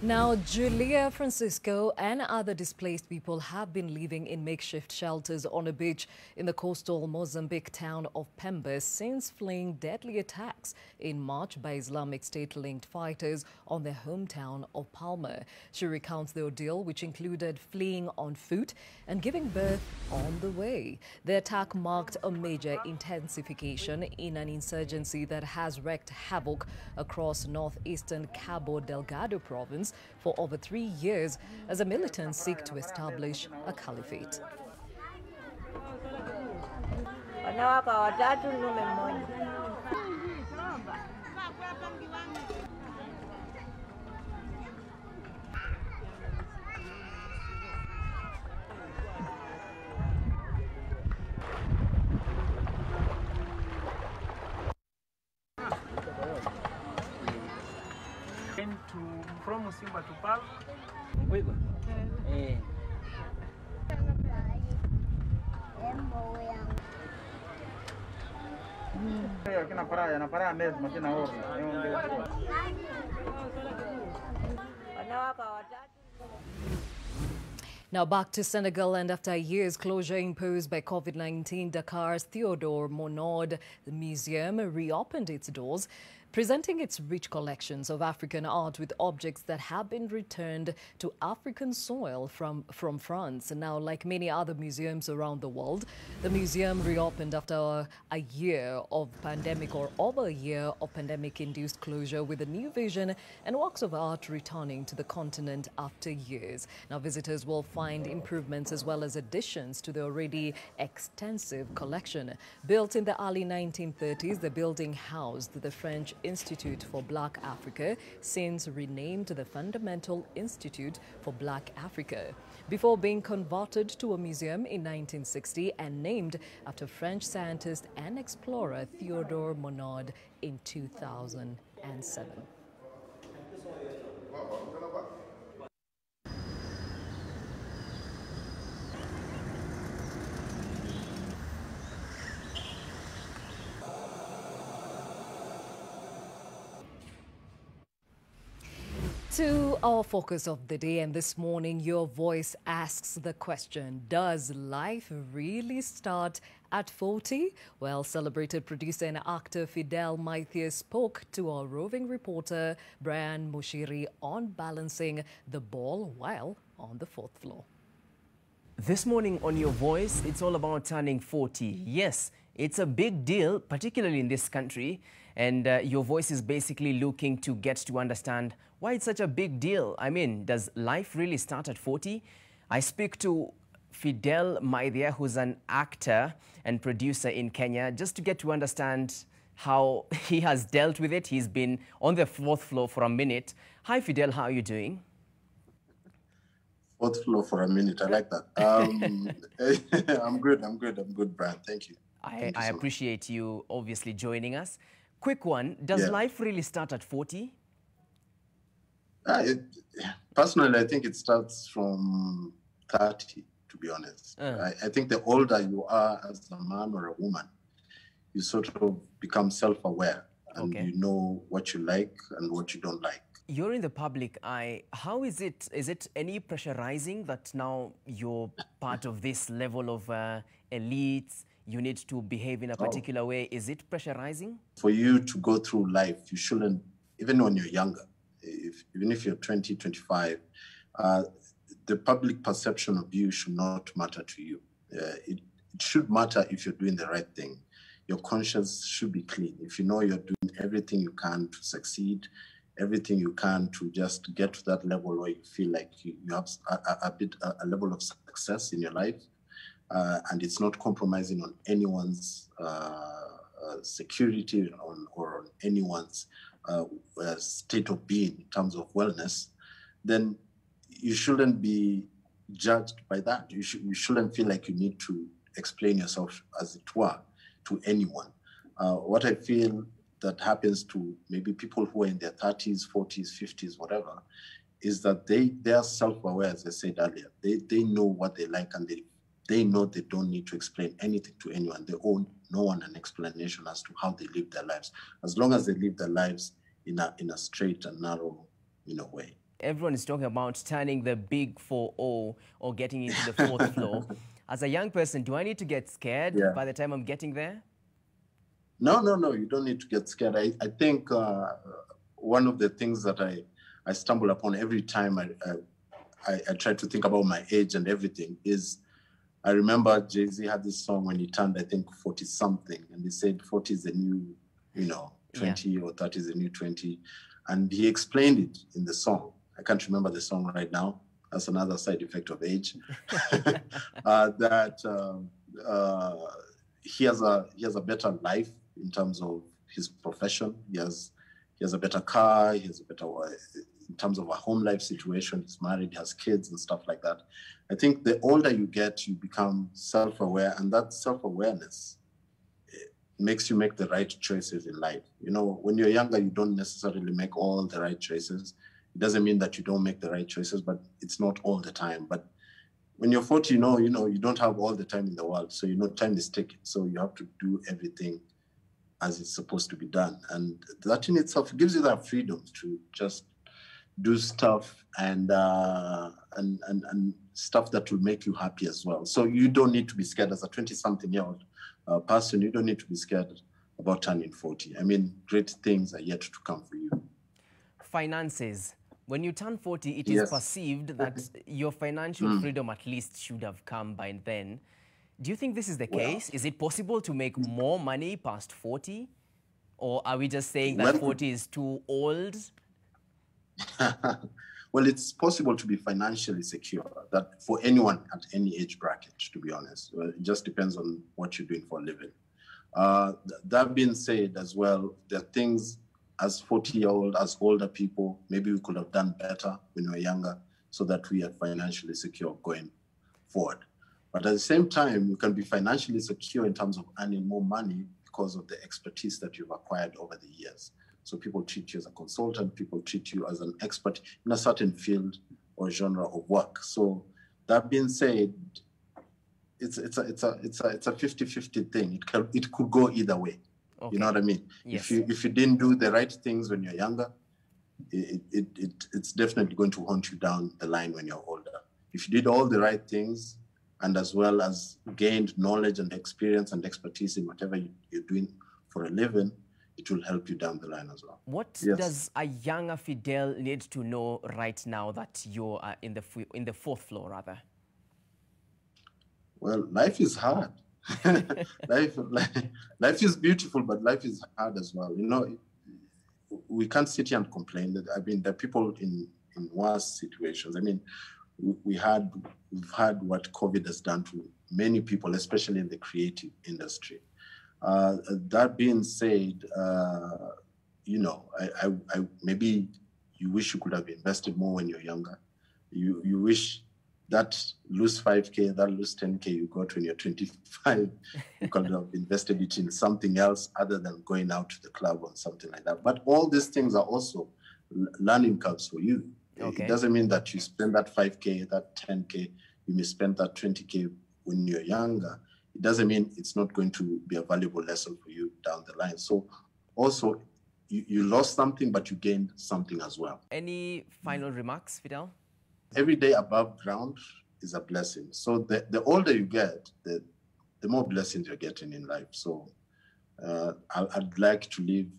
Now, Julia, Francisco and other displaced people have been living in makeshift shelters on a beach in the coastal Mozambique town of Pemba since fleeing deadly attacks in March by Islamic State-linked fighters on their hometown of Palma. She recounts the ordeal, which included fleeing on foot and giving birth on the way. The attack marked a major intensification in an insurgency that has wreaked havoc across northeastern Cabo Delgado province for over 3 years as the militants seek to establish a caliphate. From Simba to Pal. Now back to Senegal, and after a year's closure imposed by COVID-19, Dakar's Theodore Monod Museum reopened its doors, presenting its rich collections of African art with objects that have been returned to African soil from France. Now, like many other museums around the world, the museum reopened after a year of pandemic or over a year of pandemic-induced closure, with a new vision and works of art returning to the continent after years. Now, visitors will find improvements as well as additions to the already extensive collection. Built in the early 1930s, the building housed the French Institute for Black Africa, since renamed the Fundamental Institute for Black Africa, before being converted to a museum in 1960 and named after French scientist and explorer Theodore Monod in 2007. To our focus of the day, and this morning, Your Voice asks the question, does life really start at 40? Well, celebrated producer and actor Fidel Maithias spoke to our roving reporter Brian Mushiri on balancing the ball while on the fourth floor. This morning on Your Voice, it's all about turning 40. Yes, it's a big deal, particularly in this country. And Your Voice is basically looking to get to understand why it's such a big deal. I mean, does life really start at 40? I speak to Fidel Maithia, who's an actor and producer in Kenya, just to get to understand how he has dealt with it. He's been on the fourth floor for a minute. Hi, Fidel, how are you doing? Fourth floor for a minute. I like that. I'm good, Brian. Thank you. I appreciate you obviously joining us. Quick one, does life really start at 40? Personally, I think it starts from 30, to be honest. I think the older you are as a man or a woman, you sort of become self-aware and you know what you like and what you don't like. You're in the public eye. How is it? Is it any pressurizing that now you're part of this level of elites? You need to behave in a particular way. Is it pressurizing? For you to go through life, you shouldn't, even when you're younger, even if you're 20, 25, the public perception of you should not matter to you. It should matter if you're doing the right thing. Your conscience should be clean. If you know you're doing everything you can to succeed, everything you can to just get to that level where you feel like you have a level of success in your life, and it's not compromising on anyone's security or on anyone's state of being in terms of wellness, then you shouldn't be judged by that. You shouldn't feel like you need to explain yourself, as it were, to anyone. What I feel that happens to maybe people who are in their 30s, 40s, 50s, whatever, is that they are self-aware, as I said earlier. They know what they like, and they know they don't need to explain anything to anyone. They owe no one an explanation as to how they live their lives, as long as they live their lives in a straight and narrow, way. Everyone is talking about turning the big 4-0 or getting into the fourth floor. As a young person, do I need to get scared by the time I'm getting there? No, you don't need to get scared. I think one of the things that I stumble upon every time I try to think about my age and everything is, I remember Jay-Z had this song when he turned, I think, 40-something, and he said 40 is the new, 20 or 30 is the new 20. And he explained it in the song. I can't remember the song right now. That's another side effect of age. He has a better life in terms of his profession. He has a better car. He has a better, in terms of a home life situation. He's married, has kids and stuff like that. I think the older you get, you become self-aware, and that self-awareness makes you make the right choices in life. When you're younger, you don't necessarily make all the right choices. It doesn't mean that you don't make the right choices, but it's not all the time. But when you're 40, you don't have all the time in the world. So, time is ticking. So you have to do everything as it's supposed to be done. And that in itself gives you that freedom to just do stuff and stuff that will make you happy as well. So you don't need to be scared as a 20-something-year-old person. You don't need to be scared about turning 40. I mean, great things are yet to come for you. Finances. When you turn 40, it is perceived that your financial freedom at least should have come by then. Do you think this is the case? Is it possible to make more money past 40? Or are we just saying that 40 is too old? Well, it's possible to be financially secure, that for anyone at any age bracket, to be honest. It just depends on what you're doing for a living. That being said as well, there are things as 40-year-old, as older people, maybe we could have done better when we were younger so that we are financially secure going forward. But at the same time, you can be financially secure in terms of earning more money because of the expertise that you've acquired over the years. So people treat you as a consultant, people treat you as an expert in a certain field or genre of work. So that being said, it's a 50-50 thing. It could go either way. Okay. You know what I mean? Yes. If you didn't do the right things when you're younger, it's definitely going to hunt you down the line when you're older. If you did all the right things and as well as gained knowledge and experience and expertise in whatever you're doing for a living, it will help you down the line as well. What does a younger Fidel need to know right now that you're in the fourth floor, rather? Well, life is hard. life is beautiful, but life is hard as well. We can't sit here and complain. I mean, there are people in worse situations. I mean, we've had what COVID has done to many people, especially in the creative industry. That being said, maybe you wish you could have invested more when you're younger. You wish that lose 5K, that lose 10K you got when you're 25, you could have invested it in something else other than going out to the club or something like that. But all these things are also learning curves for you. Okay. It doesn't mean that you spend that 5K, that 10K, you may spend that 20K when you're younger. It doesn't mean it's not going to be a valuable lesson for you down the line. So also, you lost something, but you gained something as well. Any final remarks, Fidel? Every day above ground is a blessing. So the older you get, the more blessings you're getting in life. So I'd like to leave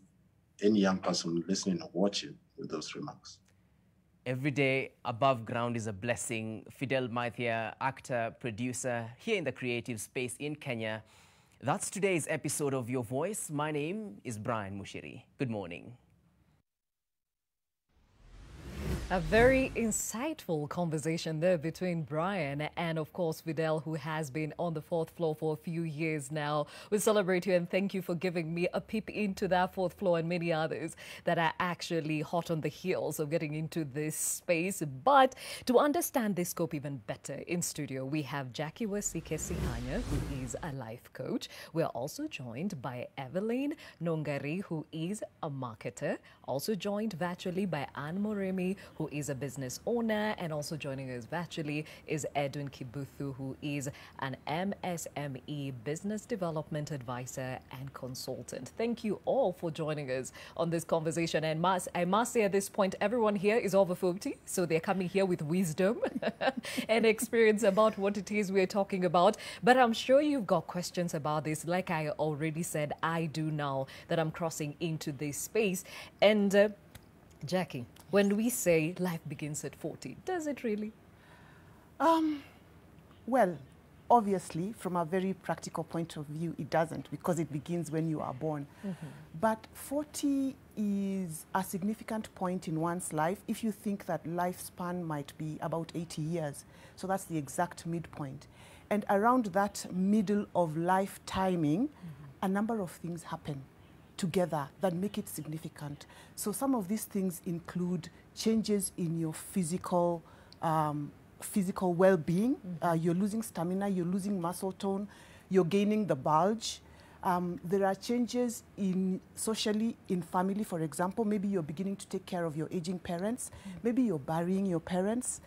any young person listening or watching with those remarks. Every day above ground is a blessing. Fidel Maithia, actor, producer, here in the creative space in Kenya. That's today's episode of Your Voice. My name is Brian Mushiri. Good morning. A very insightful conversation there between Brian and, of course, Fidel, who has been on the fourth floor for a few years now. We celebrate you and thank you for giving me a peep into that fourth floor and many others that are actually hot on the heels of getting into this space. But to understand this scope even better, in studio, we have Jackie Wasike-Sihanya, who is a life coach. We're also joined by Evelyn Nongari, who is a marketer. Also joined virtually by Anne Moremi, who is a business owner, and also joining us virtually is Edwin Kibuthu, who is an MSME business development advisor and consultant. Thank you all for joining us on this conversation. And I must say at this point, everyone here is over 40, so they're coming here with wisdom and experience about what it is we're talking about. But I'm sure you've got questions about this. Like I already said, I do now that I'm crossing into this space. And Jackie, when we say life begins at 40, does it really? Well, obviously, from a very practical point of view, it doesn't, because it begins when you are born. But 40 is a significant point in one's life if you think that lifespan might be about 80 years. So that's the exact midpoint. And around that middle of life timing, a number of things happen together that make it significant. So some of these things include changes in your physical well-being. You're losing stamina, you're losing muscle tone, you're gaining the bulge. There are changes socially in family. For example, maybe you're beginning to take care of your aging parents. Maybe you're burying your parents.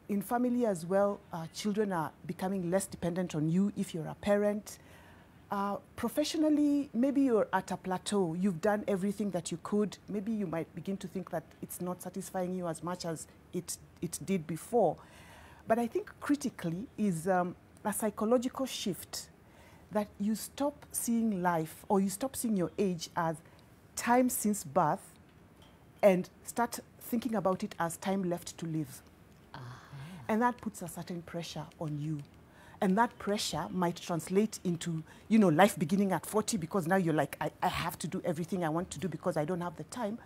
In family as well, children are becoming less dependent on you if you're a parent. Professionally, maybe you're at a plateau. You've done everything that you could. Maybe you might begin to think that it's not satisfying you as much as it did before. But I think critically is a psychological shift, that you stop seeing life, or you stop seeing your age as time since birth and start thinking about it as time left to live. And that puts a certain pressure on you. And that pressure might translate into, life beginning at 40, because now you're like, I have to do everything I want to do because I don't have the time.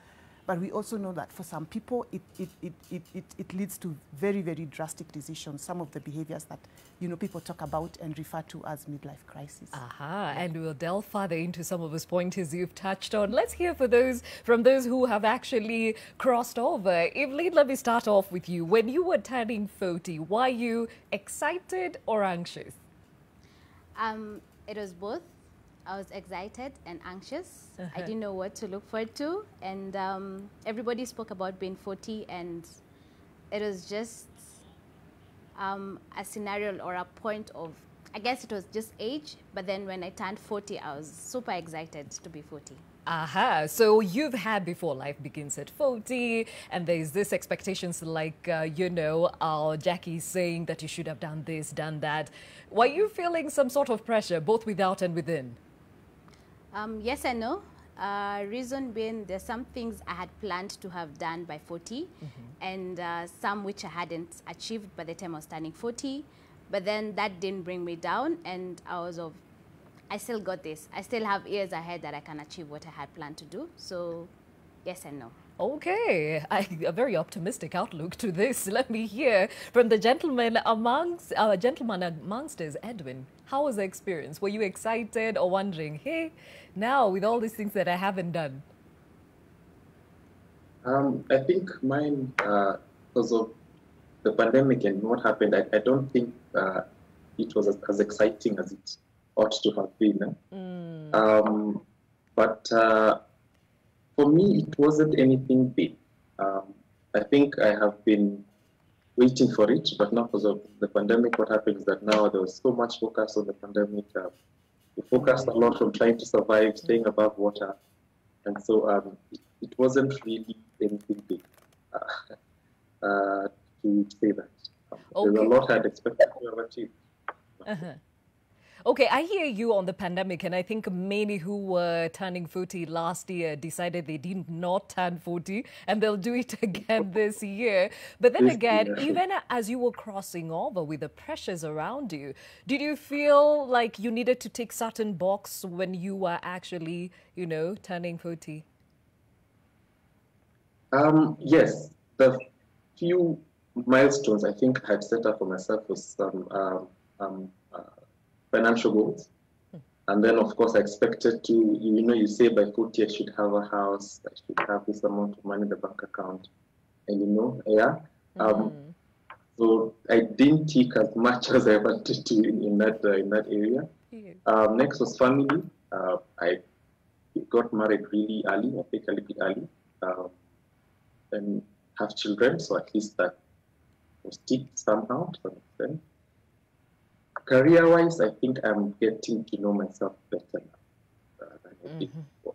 But we also know that for some people, it leads to very, very drastic decisions, some of the behaviors that, people talk about and refer to as midlife crisis. And we'll delve further into some of those pointers you've touched on. Let's hear from those who have actually crossed over. Evelyn, let me start off with you. When you were turning 40, were you excited or anxious? It was both. I was excited and anxious. I didn't know what to look forward to. And everybody spoke about being 40, and it was just a scenario or a point of, I guess it was just age. But then when I turned 40, I was super excited to be 40. So you've had before life begins at 40, and there's this expectations like, Jackie saying that you should have done this, done that. Were you feeling some sort of pressure, both without and within? Yes and no. Reason being, there's some things I had planned to have done by 40, and some which I hadn't achieved by the time I was turning 40. But then that didn't bring me down, and I still got this. I still have years ahead that I can achieve what I had planned to do. So, yes and no. Okay, a very optimistic outlook to this. Let me hear from the gentleman amongst us, Edwin. How was the experience? Were you excited or wondering, hey, now with all these things that I haven't done? I think mine, because of the pandemic and what happened, I don't think it was as exciting as it ought to have been. But for me, it wasn't anything big. I think I have been waiting for it, but not because of the pandemic. What happened is that now there was so much focus on the pandemic. We focused a lot on trying to survive, staying above water. And so it wasn't really anything big to say that. There's a lot I'd expected to have achieved. Okay, I hear you on the pandemic, and I think many who were turning 40 last year decided they did not turn 40, and they'll do it again this year. But then again, even as you were crossing over with the pressures around you, did you feel like you needed to tick certain box when you were actually, turning 40? Yes, the few milestones I think I had set up for myself was some financial goals. And then, of course, I expected to, you say by 40 I should have a house, I should have this amount of money in the bank account. And, so I didn't take as much as I wanted to in that area. Next was family. I got married really early, I think a little bit early. And have children, so at least that was ticked somehow to some extent. Career-wise, I think I'm getting to know myself better now than I did before.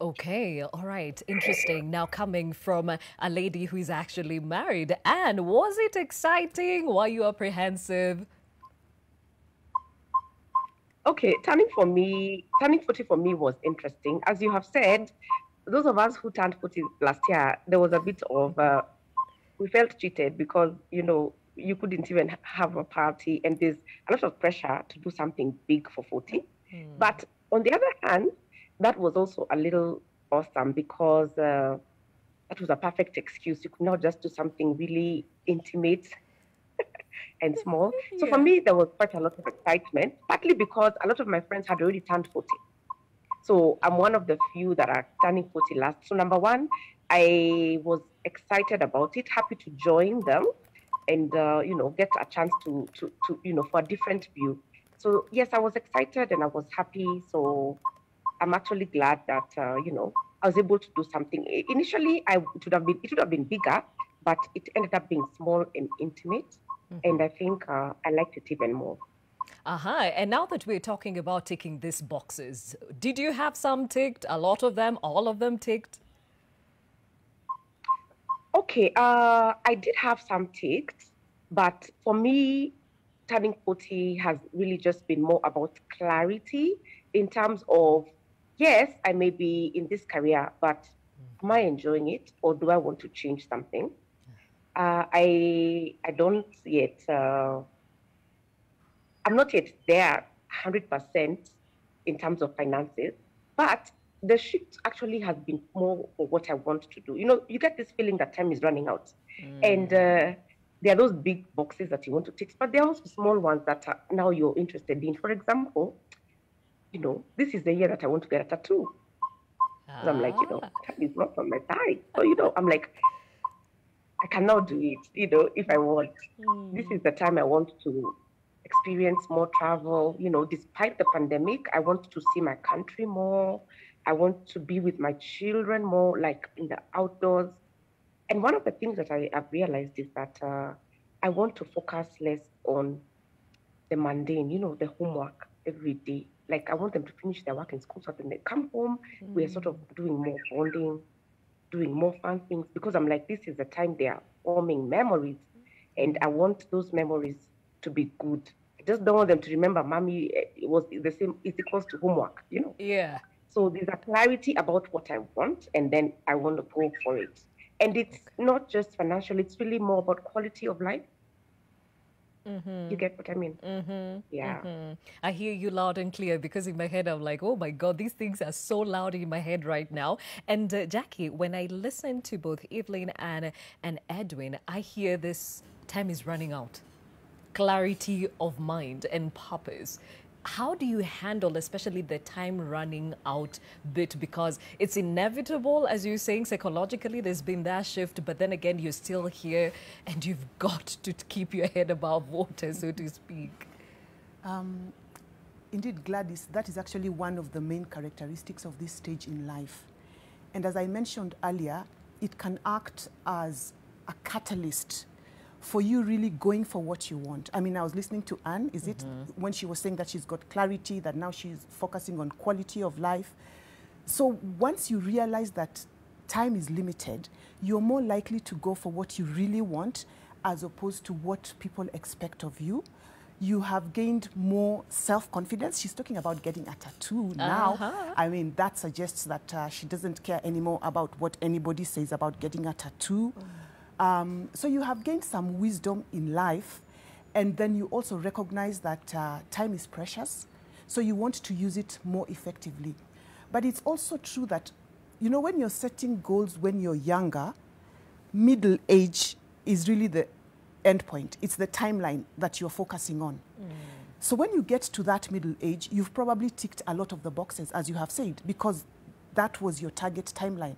Okay, all right, interesting. Now coming from a lady who is actually married, Anne, was it exciting? Were you apprehensive? Okay, turning 40 for me was interesting. As you have said, those of us who turned 40 last year, there was a bit of, we felt cheated because, you know, you couldn't even have a party and there's a lot of pressure to do something big for 40. But on the other hand, that was also a little awesome because that was a perfect excuse. You could not just do something really intimate and small. So for me, there was quite a lot of excitement, partly because a lot of my friends had already turned 40. So I'm one of the few that are turning 40 last. So number one, I was excited about it, happy to join them and, you know, get a chance to, you know, for a different view. So yes, I was excited and I was happy. So I'm actually glad that, you know, I was able to do something. Initially, it would have been bigger, but it ended up being small and intimate. And I think I liked it even more. And now that we're talking about ticking these boxes, did you have some ticked? A lot of them? All of them ticked? Okay, I did have some ticked, but for me, turning 40 has really just been more about clarity in terms of, yes, I may be in this career, but am I enjoying it or do I want to change something? I don't yet, I'm not yet there 100% in terms of finances, but the shift actually has been more of what I want to do. You know, you get this feeling that time is running out. And there are those big boxes that you want to tick, but there are also small ones that are now you're interested in. For example, you know, this is the year that I want to get a tattoo. And I'm like, you know, time is not on my side. So, you know, I'm like, I cannot do it, you know, if I want. This is the time I want to experience more travel. You know, despite the pandemic, I want to see my country more. I want to be with my children more, like in the outdoors. And one of the things that I have realized is that I want to focus less on the mundane, you know, the homework every day. Like I want them to finish their work in school so that when they come home, we are sort of doing more bonding, doing more fun things, because I'm like, this is the time they are forming memories. And I want those memories to be good. I just don't want them to remember, mommy, it was the same, it's equals to homework, you know? Yeah. So there's a clarity about what I want, and then I want to go for it. And it's not just financial, it's really more about quality of life. You get what I mean? Yeah. I hear you loud and clear because in my head, I'm like, oh my God, these things are so loud in my head right now. And Jackie, when I listen to both Evelyn and Edwin, I hear this time is running out. Clarity of mind and purpose. How do you handle especially the time running out bit? Because it's inevitable, as you're saying, psychologically, there's been that shift, but then again, you're still here and you've got to keep your head above water, so to speak. Indeed, Gladys, that is actually one of the main characteristics of this stage in life. And as I mentioned earlier, it can act as a catalyst for you really going for what you want. I mean, I was listening to Anne, is it, when she was saying that she's got clarity, that now she's focusing on quality of life. So once you realize that time is limited, you're more likely to go for what you really want as opposed to what people expect of you. You have gained more self-confidence. She's talking about getting a tattoo now. I mean, that suggests that she doesn't care anymore about what anybody says about getting a tattoo. So you have gained some wisdom in life, and then you also recognize that time is precious, so you want to use it more effectively. But it's also true that, you know, when you're setting goals when you're younger, middle age is really the end point. It's the timeline that you're focusing on. So when you get to that middle age, you've probably ticked a lot of the boxes, as you have said, because that was your target timeline.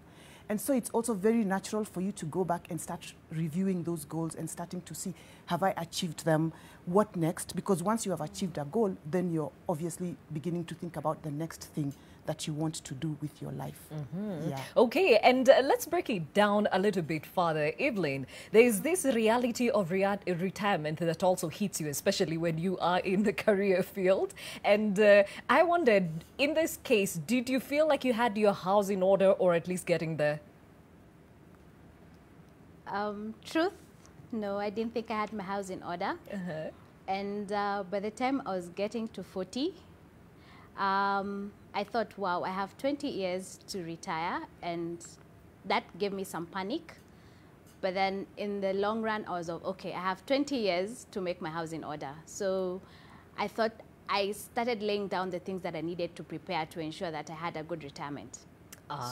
And so it's also very natural for you to go back and start reviewing those goals and starting to see, have I achieved them? What next? Because once you have achieved a goal, then you're obviously beginning to think about the next thing that you want to do with your life. Yeah. Okay, and let's break it down a little bit further. Evelyn, there's this reality of retirement that also hits you, especially when you are in the career field. And I wondered, in this case, did you feel like you had your house in order, or at least getting there? Truth, no, I didn't think I had my house in order. And by the time I was getting to 40, I thought, wow, I have 20 years to retire, and that gave me some panic. But then in the long run, I was like, okay, I have 20 years to make my house in order. So I thought I started laying down the things that I needed to prepare to ensure that I had a good retirement.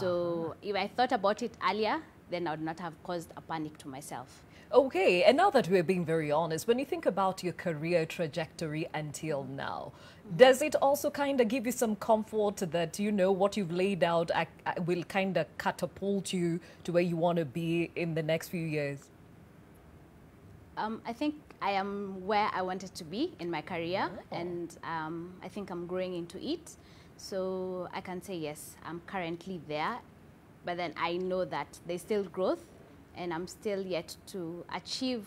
So if I thought about it earlier, then I would not have caused a panic to myself. Okay, and now that we're being very honest, when you think about your career trajectory until now, does it also kind of give you some comfort that, you know, what you've laid out will kind of catapult you to where you want to be in the next few years? I think I am where I wanted to be in my career, and I think I'm growing into it. So I can say, yes, I'm currently there, but then I know that there's still growth, and I'm still yet to achieve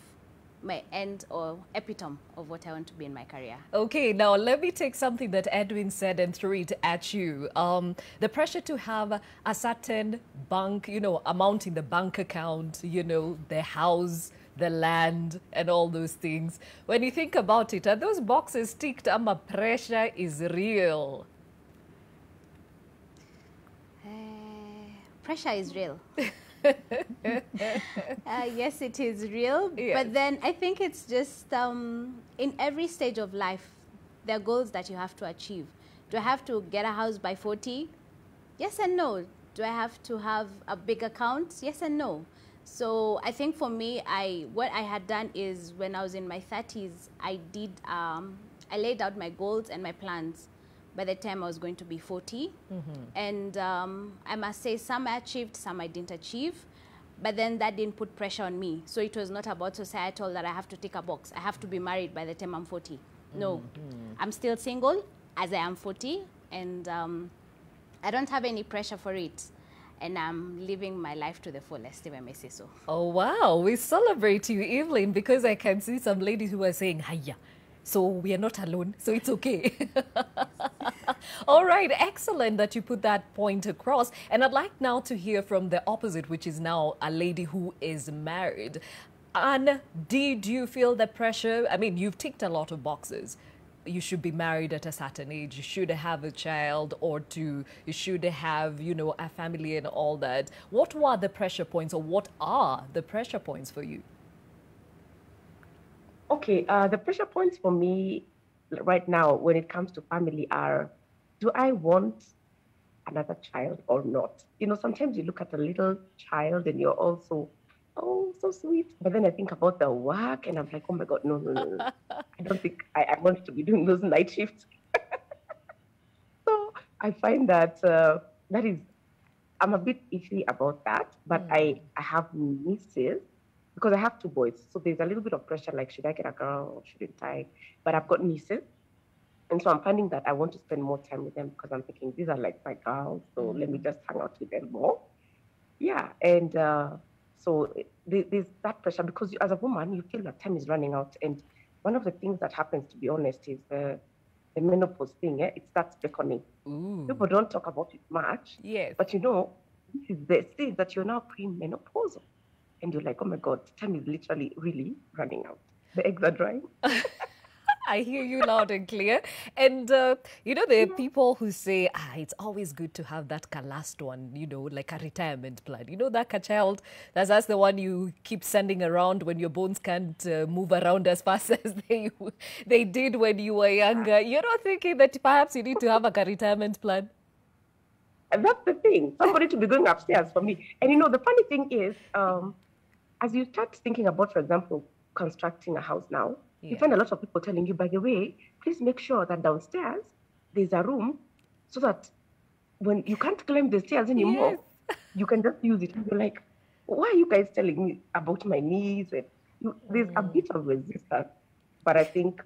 my end or epitome of what I want to be in my career. Okay, now let me take something that Edwin said and throw it at you. The pressure to have a certain bank, you know, amount in the bank account, you know, the house, the land, and all those things. When you think about it, are those boxes ticked? Pressure is real. Pressure is real. Yes, it is real. Yes. But then I think it's just in every stage of life, there are goals that you have to achieve. Do I have to get a house by 40? Yes and no. Do I have to have a big account? Yes and no. So I think for me, what I had done is when I was in my 30s, I laid out my goals and my plans by the time I was going to be 40. And I must say some I achieved, some I didn't achieve. But then that didn't put pressure on me. So it was not about societal that I have to tick a box. I have to be married by the time I'm 40. No, I'm still single as I am 40. And I don't have any pressure for it. And I'm living my life to the fullest, if I may say so. Oh, wow. We celebrate you, Evelyn, because I can see some ladies who are saying, hiya. So we are not alone, so it's okay. All right, excellent that you put that point across. And I'd like now to hear from the opposite, which is now a lady who is married. And did you feel the pressure? I mean, you've ticked a lot of boxes. You should be married at a certain age. You should have a child or two. You should have, you know, a family and all that. What were the pressure points, or what are the pressure points for you? Okay, the pressure points for me right now when it comes to family are, do I want another child or not? You know, sometimes you look at a little child and you're also, oh, so sweet. But then I think about the work and I'm like, oh my God, no. I don't think I want to be doing those night shifts. So I find that I'm a bit iffy about that, but I have nieces. Because I have two boys, so there's a little bit of pressure, like, should I get a girl or shouldn't I? But I've got nieces, and so I'm finding that I want to spend more time with them because I'm thinking, these are like my girls, so let me just hang out with them more. Yeah, and so there's that pressure because as a woman, you feel that time is running out. And one of the things that happens, to be honest, is the menopause thing. It starts beckoning. People don't talk about it much, Yes. but you know, this is the stage that you're now premenopausal. And you're like, oh my God, time is literally really running out. The eggs are drying. I hear you loud and clear. And, you know, there are people who say, it's always good to have that last one, you know, like a retirement plan. You know, that child, that's the one you keep sending around when your bones can't move around as fast as they did when you were younger. You're not thinking that perhaps you need to have a retirement plan? And that's the thing. Somebody to be going upstairs for me. And, you know, the funny thing is, as you start thinking about, for example, constructing a house now, you find a lot of people telling you, by the way, please make sure that downstairs there's a room so that when you can't climb the stairs anymore, you can just use it. And you're like, why are you guys telling me about my knees? And there's a bit of resistance, but I think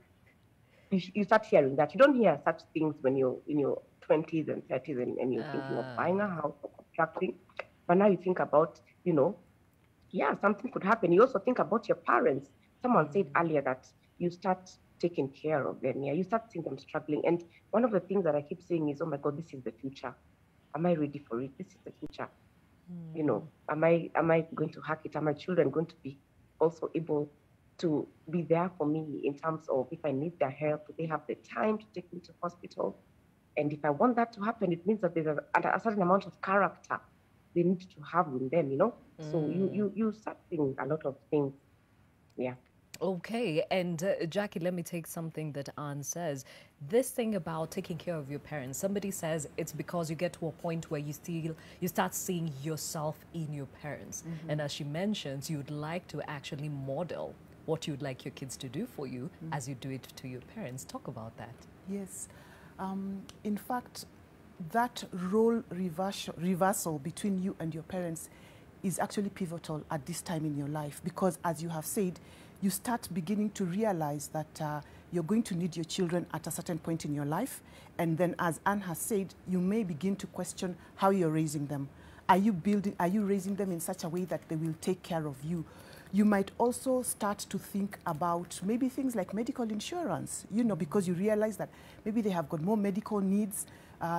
you start hearing that. You don't hear such things when you're in your 20s and 30s and you're thinking of buying a house or contracting. But now you think about, yeah, something could happen. You also think about your parents. Someone said earlier that you start taking care of them. Yeah, you start seeing them struggling. And one of the things that I keep saying is, oh my God, this is the future. Am I ready for it? This is the future. Am I going to hack it? Are my children going to be also able to be there for me in terms of if I need their help, do they have the time to take me to hospital? And if I want that to happen, it means that there's a certain amount of character they need to have in them, So you start seeing a lot of things. Yeah. Okay, and Jackie, let me take something that Anne says. This thing about taking care of your parents, somebody says it's because you get to a point where you start seeing yourself in your parents. And as she mentions, you'd like to actually model what you'd like your kids to do for you as you do it to your parents. Talk about that. Yes. In fact, that role reversal between you and your parents is actually pivotal at this time in your life, because as you have said, you start beginning to realize that you're going to need your children at a certain point in your life. And then, as Anne has said, you may begin to question how you're raising them. Are you raising them in such a way that they will take care of you? You might also start to think about maybe things like medical insurance, because you realize that maybe they have got more medical needs.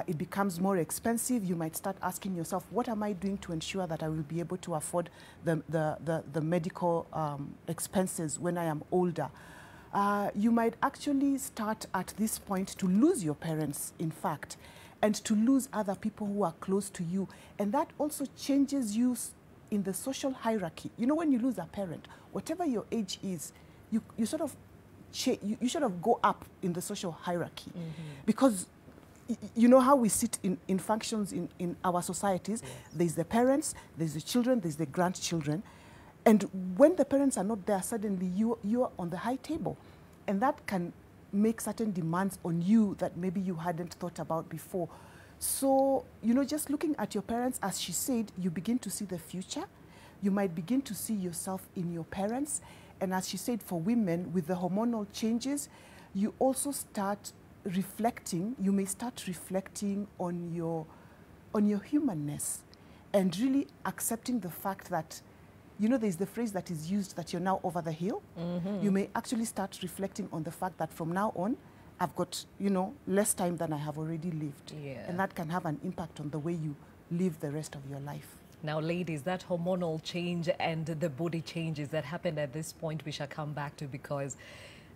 It becomes more expensive. You might start asking yourself, what am I doing to ensure that I will be able to afford the medical expenses when I am older? You might actually start at this point to lose your parents, in fact, and to lose other people who are close to you. And that also changes you in the social hierarchy. When you lose a parent, whatever your age is, you sort of go up in the social hierarchy, because you know how we sit in functions in our societies. Yes. There's the parents, there's the children, there's the grandchildren. And when the parents are not there, suddenly you're on the high table. And that can make certain demands on you that maybe you hadn't thought about before. So, just looking at your parents, as she said, you begin to see the future. You might begin to see yourself in your parents. And as she said, for women, with the hormonal changes, you also start reflecting. You may start reflecting on your humanness and really accepting the fact that, there's the phrase that is used that you're now over the hill. You may actually start reflecting on the fact that from now on, I've got, less time than I have already lived. Yeah. And that can have an impact on the way you live the rest of your life. Now, ladies, that hormonal change and the body changes that happened at this point, we shall come back to, because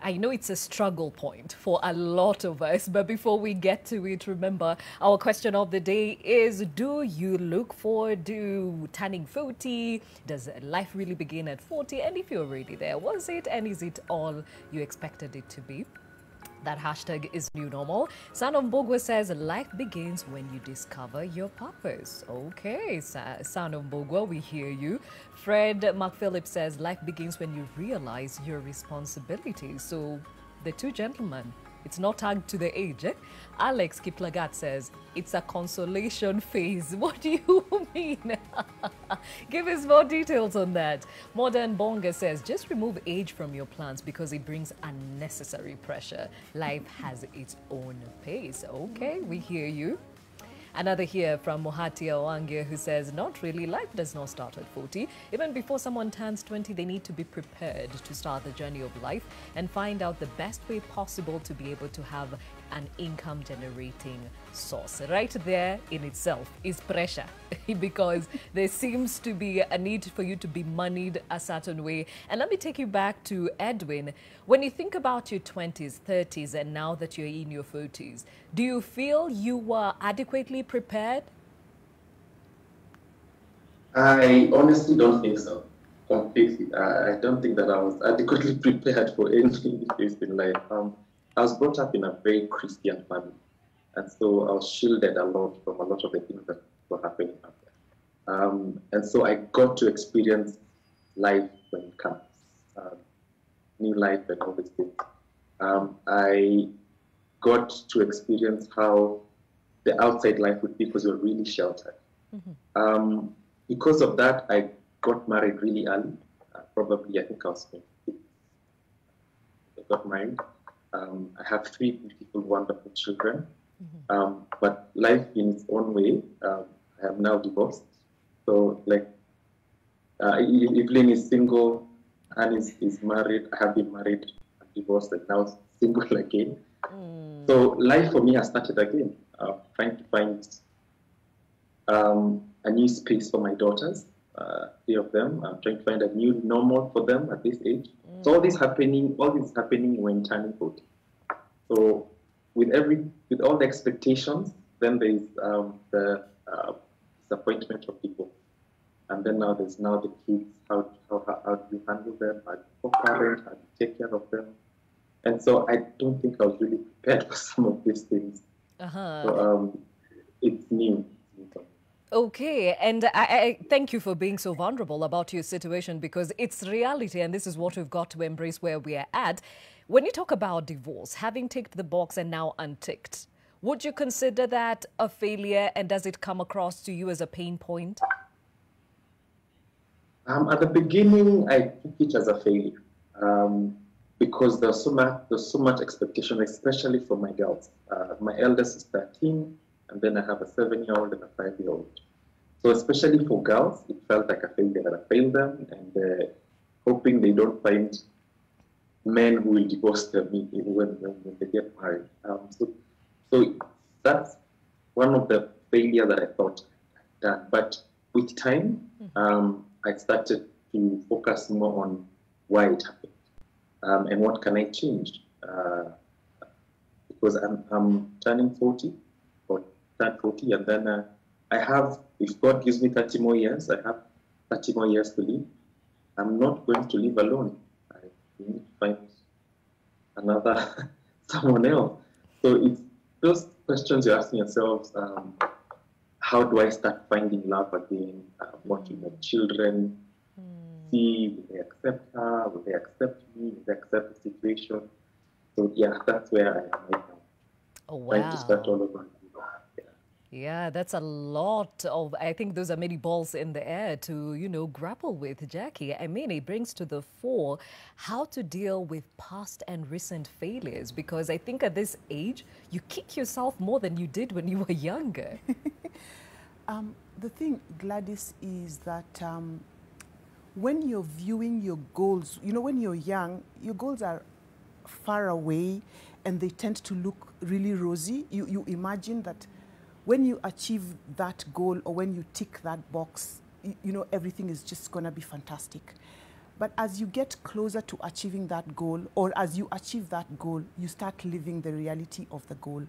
I know it's a struggle point for a lot of us. But before we get to it, remember, our question of the day is, do you look forward to turning 40? Does life really begin at 40? And if you're already there, was it and is it all you expected it to be? That hashtag is new normal. Son of Mbogwe says, life begins when you discover your purpose. Okay, Son of Mbogwe, we hear you. Fred McPhillip says, life begins when you realize your responsibilities. So the two gentlemen, it's not tagged to the age. Alex Kiplagat says, it's a consolation phase. What do you mean? Give us more details on that. Modern Bonga says, just remove age from your plans because it brings unnecessary pressure. Life has its own pace. Okay, we hear you. Another here from Mohati Awange, who says, not really, life does not start at 40. Even before someone turns 20, they need to be prepared to start the journey of life and find out the best way possible to be able to have an income generating source. Right there in itself is pressure because there seems to be a need for you to be moneyed a certain way. And let me take you back to Edwin. When you think about your 20s, 30s, and now that you're in your 40s, do you feel you were adequately prepared? I honestly don't think so. Completely. I don't think that I was adequately prepared for anything in life. I was brought up in a very Christian family, and so I was shielded a lot from a lot of the things that were happening out there. And so I got to experience life when it comes, new life and all these things. I got to experience how the outside life would be because we were really sheltered. Because of that, I got married really early. Probably, I think I was 26. I got married. I have 3 beautiful, wonderful children. But life in its own way, I am now divorced. So like, Evelyn is single, Anne is married, I have been married, I'm divorced, and now single again. So life for me has started again, trying to find a new space for my daughters, 3 of them. I'm trying to find a new normal for them at this age. So all this is happening when turning 40. So with all the expectations, then there is the disappointment of people. And then now there's the kids, how do you handle them, how do you co-parent, how do you take care of them? And so I don't think I was really prepared for some of these things. So it's new. Okay, and I thank you for being so vulnerable about your situation, because it's reality and this is what we've got to embrace where we are at. When you talk about divorce, having ticked the box and now unticked, would you consider that a failure, and does it come across to you as a pain point? At the beginning, I took it as a failure because there's so much expectation, especially for my girls. My eldest is 13, and then I have a 7-year-old and a 5-year-old. So especially for girls, it felt like a failure that I failed them, and hoping they don't find men who will divorce them when they get married. So that's one of the failures that I thought I'd done. But with time, I started to focus more on why it happened and what can I change. Because I'm turning 40, or turn 40, and then I have, if God gives me 30 more years, I have 30 more years to live. I'm not going to live alone. I need to find another someone else. So it's those questions you're asking yourselves. How do I start finding love again? What will my children see? Will they accept her? Will they accept me? Will they accept the situation? So yeah, that's where I am right now. Oh, wow. Trying to start all over. Yeah, that's a lot of, I think those are many balls in the air to, grapple with, Jackie. I mean, it brings to the fore how to deal with past and recent failures, because I think at this age, you kick yourself more than you did when you were younger. The thing, Gladys, is that when you're viewing your goals, when you're young, your goals are far away and they tend to look really rosy. You imagine that when you achieve that goal, or when you tick that box, everything is just going to be fantastic. But as you get closer to achieving that goal, or as you achieve that goal, you start living the reality of the goal.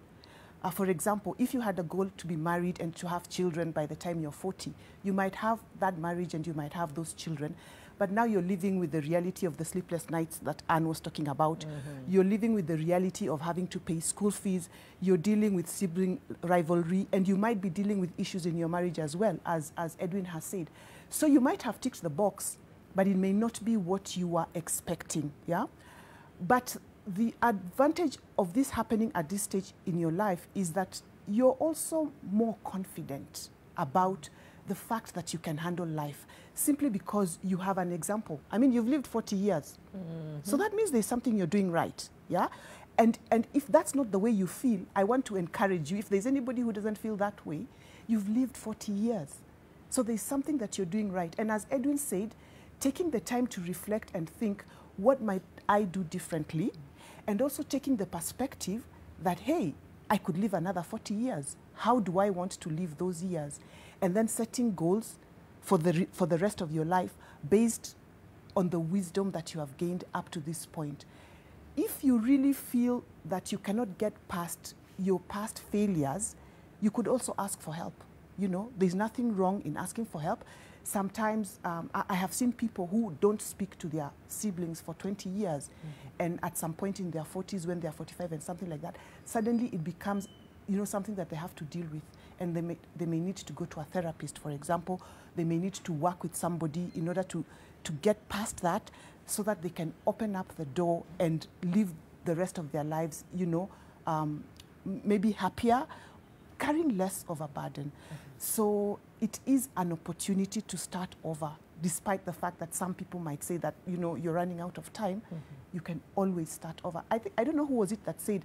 For example, if you had a goal to be married and to have children by the time you're 40, you might have that marriage and you might have those children, but now you're living with the reality of the sleepless nights that Anne was talking about. You're living with the reality of having to pay school fees. You're dealing with sibling rivalry, and you might be dealing with issues in your marriage as well, as Edwin has said. So you might have ticked the box, but it may not be what you are expecting, yeah? But the advantage of this happening at this stage in your life is that you're also more confident about the fact that you can handle life, simply because you have an example. I mean, you've lived 40 years. So that means there's something you're doing right, yeah? And if that's not the way you feel, I want to encourage you. If there's anybody who doesn't feel that way, you've lived 40 years. So there's something that you're doing right. And as Edwin said, taking the time to reflect and think, what might I do differently? And also taking the perspective that, hey, I could live another 40 years. How do I want to live those years? And then setting goals for the rest of your life based on the wisdom that you have gained up to this point. If you really feel that you cannot get past your past failures, you could also ask for help. There's nothing wrong in asking for help. Sometimes I have seen people who don't speak to their siblings for 20 years, and at some point in their 40s, when they're 45 and something like that, suddenly it becomes something that they have to deal with, and they may need to go to a therapist, for example. They may need to work with somebody in order to get past that, so that they can open up the door and live the rest of their lives, maybe happier, carrying less of a burden. So it is an opportunity to start over, despite the fact that some people might say that, you're running out of time. You can always start over. I don't know who was it that said,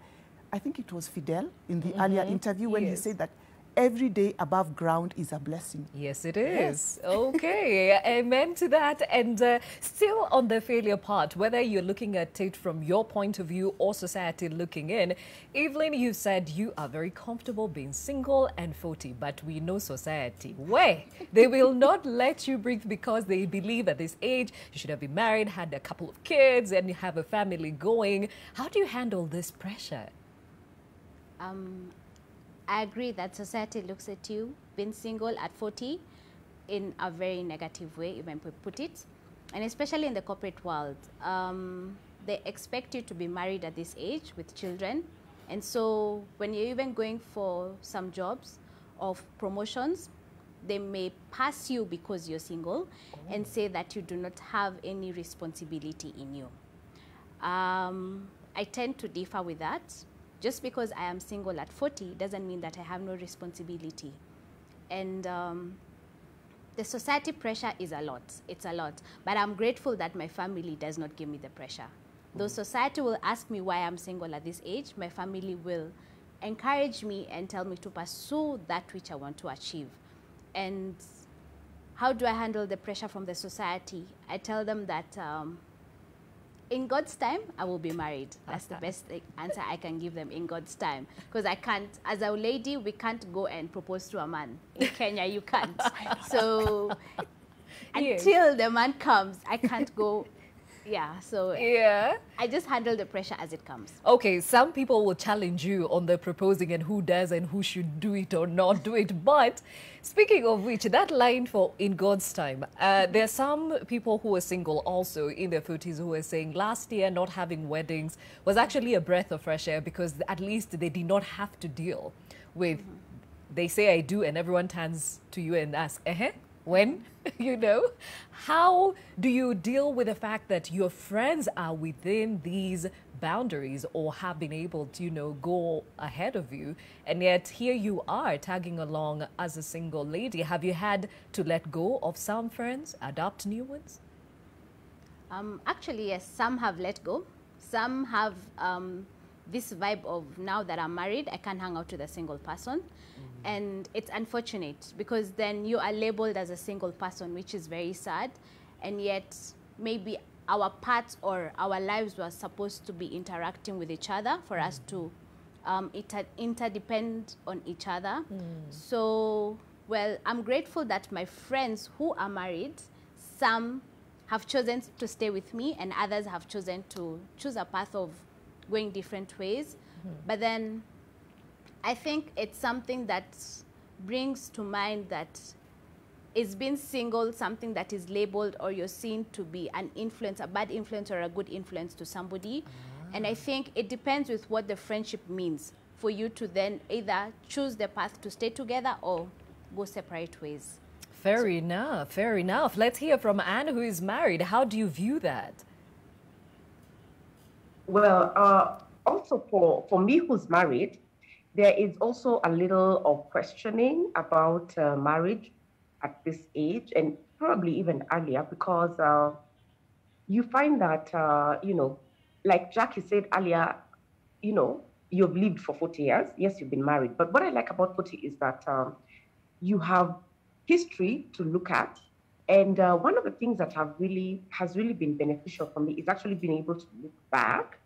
I think it was Fidel in the earlier interview when he said that every day above ground is a blessing. Yes, it is. Yes. Okay, amen to that. And still on the failure part, whether you're looking at it from your point of view or society looking in, Evelyn, you said you are very comfortable being single and 40, but we know society, where they will not let you breathe because they believe at this age you should have been married, had a couple of kids, and you have a family going. How do you handle this pressure? I agree that society looks at you being single at 40 in a very negative way, even put it. And especially in the corporate world, they expect you to be married at this age with children. And so when you're even going for some jobs or promotions, they may pass you because you're single and say that you do not have any responsibility in you. I tend to differ with that. Just because I am single at 40 doesn't mean that I have no responsibility. And the society pressure is a lot. It's a lot. But I'm grateful that my family does not give me the pressure. Though society will ask me why I'm single at this age, my family will encourage me and tell me to pursue that which I want to achieve. And how do I handle the pressure from the society? I tell them that in God's time, I will be married. That's the best answer I can give them, in God's time. Because I can't, as a lady, we can't go and propose to a man. In Kenya, you can't. So until the man comes, I can't go. Yeah, so I just handle the pressure as it comes. Okay, some people will challenge you on the proposing and who does and who should do it or not do it. But speaking of which, that line for in God's time, there are some people who are single also in their 40s who are saying last year not having weddings was actually a breath of fresh air because at least they did not have to deal with, they say I do and everyone turns to you and asks, when? You know, how do you deal with the fact that your friends are within these boundaries or have been able to, you know, go ahead of you, and yet here you are tagging along as a single lady? Have you had to let go of some friends, adopt new ones? Actually, yes, some have let go. Some have this vibe of now that I'm married, I can't hang out with a single person. And it's unfortunate because then you are labeled as a single person, which is very sad. And yet maybe our paths or our lives were supposed to be interacting with each other for us to interdepend on each other. So, well, I'm grateful that my friends who are married, some have chosen to stay with me and others have chosen to choose a path of going different ways. But then I think it's something that brings to mind that is being single something that is labeled or you're seen to be an influence, a bad influence or a good influence to somebody. And I think it depends with what the friendship means for you to then either choose the path to stay together or go separate ways. Fair enough, fair enough. Let's hear from Anne, who is married. How do you view that? Well, also for me who's married, there is also a little of questioning about marriage at this age and probably even earlier because you find that, you know, like Jackie said earlier, you know, you've lived for 40 years. Yes, you've been married. But what I like about 40 is that you have history to look at. And one of the things that has really been beneficial for me is actually being able to look back,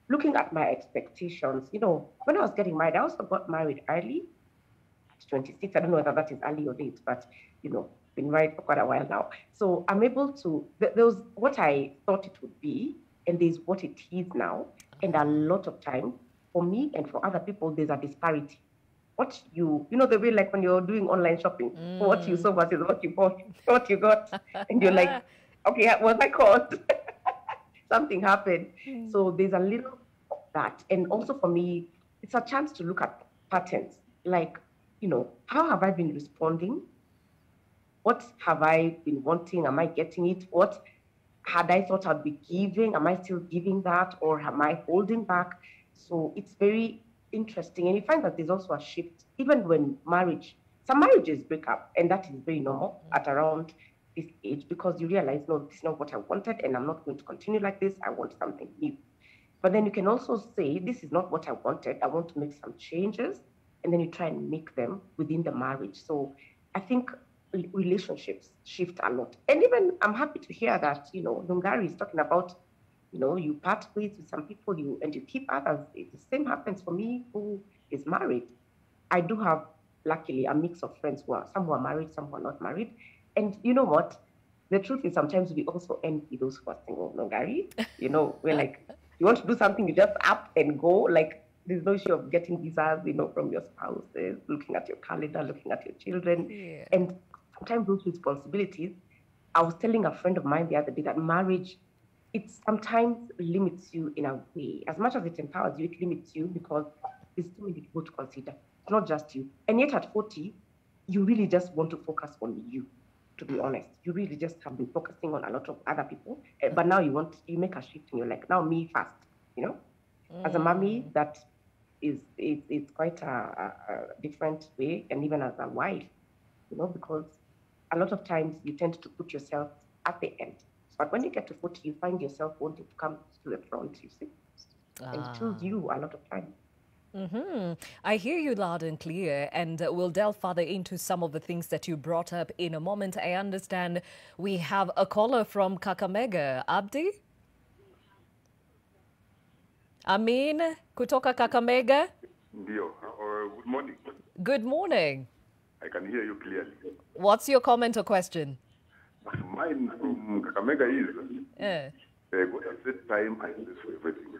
looking at my expectations. You know, when I was getting married, I also got married early at 26. I don't know whether that is early or late, but, you know, been married for quite a while now. So I'm able to, there was what I thought it would be, and there's what it is now. And a lot of time, for me and for other people, there's a disparity. What you know, the way like when you're doing online shopping, what you saw versus what you bought, what you got, and you're like, okay, was I caught? Something happened. So there's a little of that. And also for me, it's a chance to look at patterns. Like, you know, how have I been responding? What have I been wanting? Am I getting it? What had I thought I'd be giving? Am I still giving that? Or am I holding back? So it's very interesting. And you find that there's also a shift, even when some marriages break up, and that is very normal at around this age, because you realize, no, this is not what I wanted, and I'm not going to continue like this. I want something new. But then you can also say, this is not what I wanted. I want to make some changes. And then you try and make them within the marriage. So I think relationships shift a lot. And even I'm happy to hear that, Lungari is talking about, you part ways with some people and you keep others. The same happens for me who is married. I do have, luckily, a mix of friends some who are married, some who are not married. And you know what? The truth is sometimes we also envy those who are single, Lungari. We're like, you want to do something, you just up and go. Like, there's no issue of getting visas, from your spouses, looking at your calendar, looking at your children. Yeah. And sometimes those responsibilities, I was telling a friend of mine the other day that marriage, it sometimes limits you in a way. As much as it empowers you, it limits you because there's too many people to consider. It's not just you. And yet at 40, you really just want to focus on you, to be honest. You really just have been focusing on a lot of other people. But now you make a shift and you're like, now me first, As a mommy, that it's quite a different way, and even as a wife, because a lot of times you tend to put yourself at the end. But when you get to 40, you find yourself wanting to come to the front, you see, and choose you a lot of times. I hear you loud and clear, and we'll delve further into some of the things that you brought up in a moment. I understand we have a caller from Kakamega. Abdi? Amin, kutoka Kakamega? Ndio. Good morning. Good morning. I can hear you clearly. What's your comment or question? Mine from Kakamega is, God has set time and place for everything.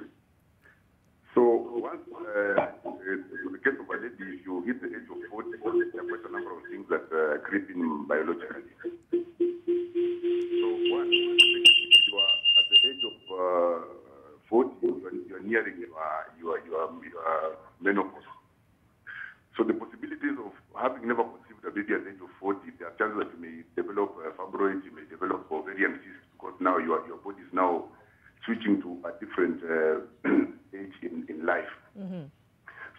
So once, in the case of a lady, if you hit the age of 40, there are quite a number of things that creep in biologically. So one, if you are at the age of 40, you are nearing your menopause. So the possibilities of having never conceived a baby at the age of 40, there are chances that you may develop fibroids, you may develop ovarian cysts, because now your body is now switching to a different age in life.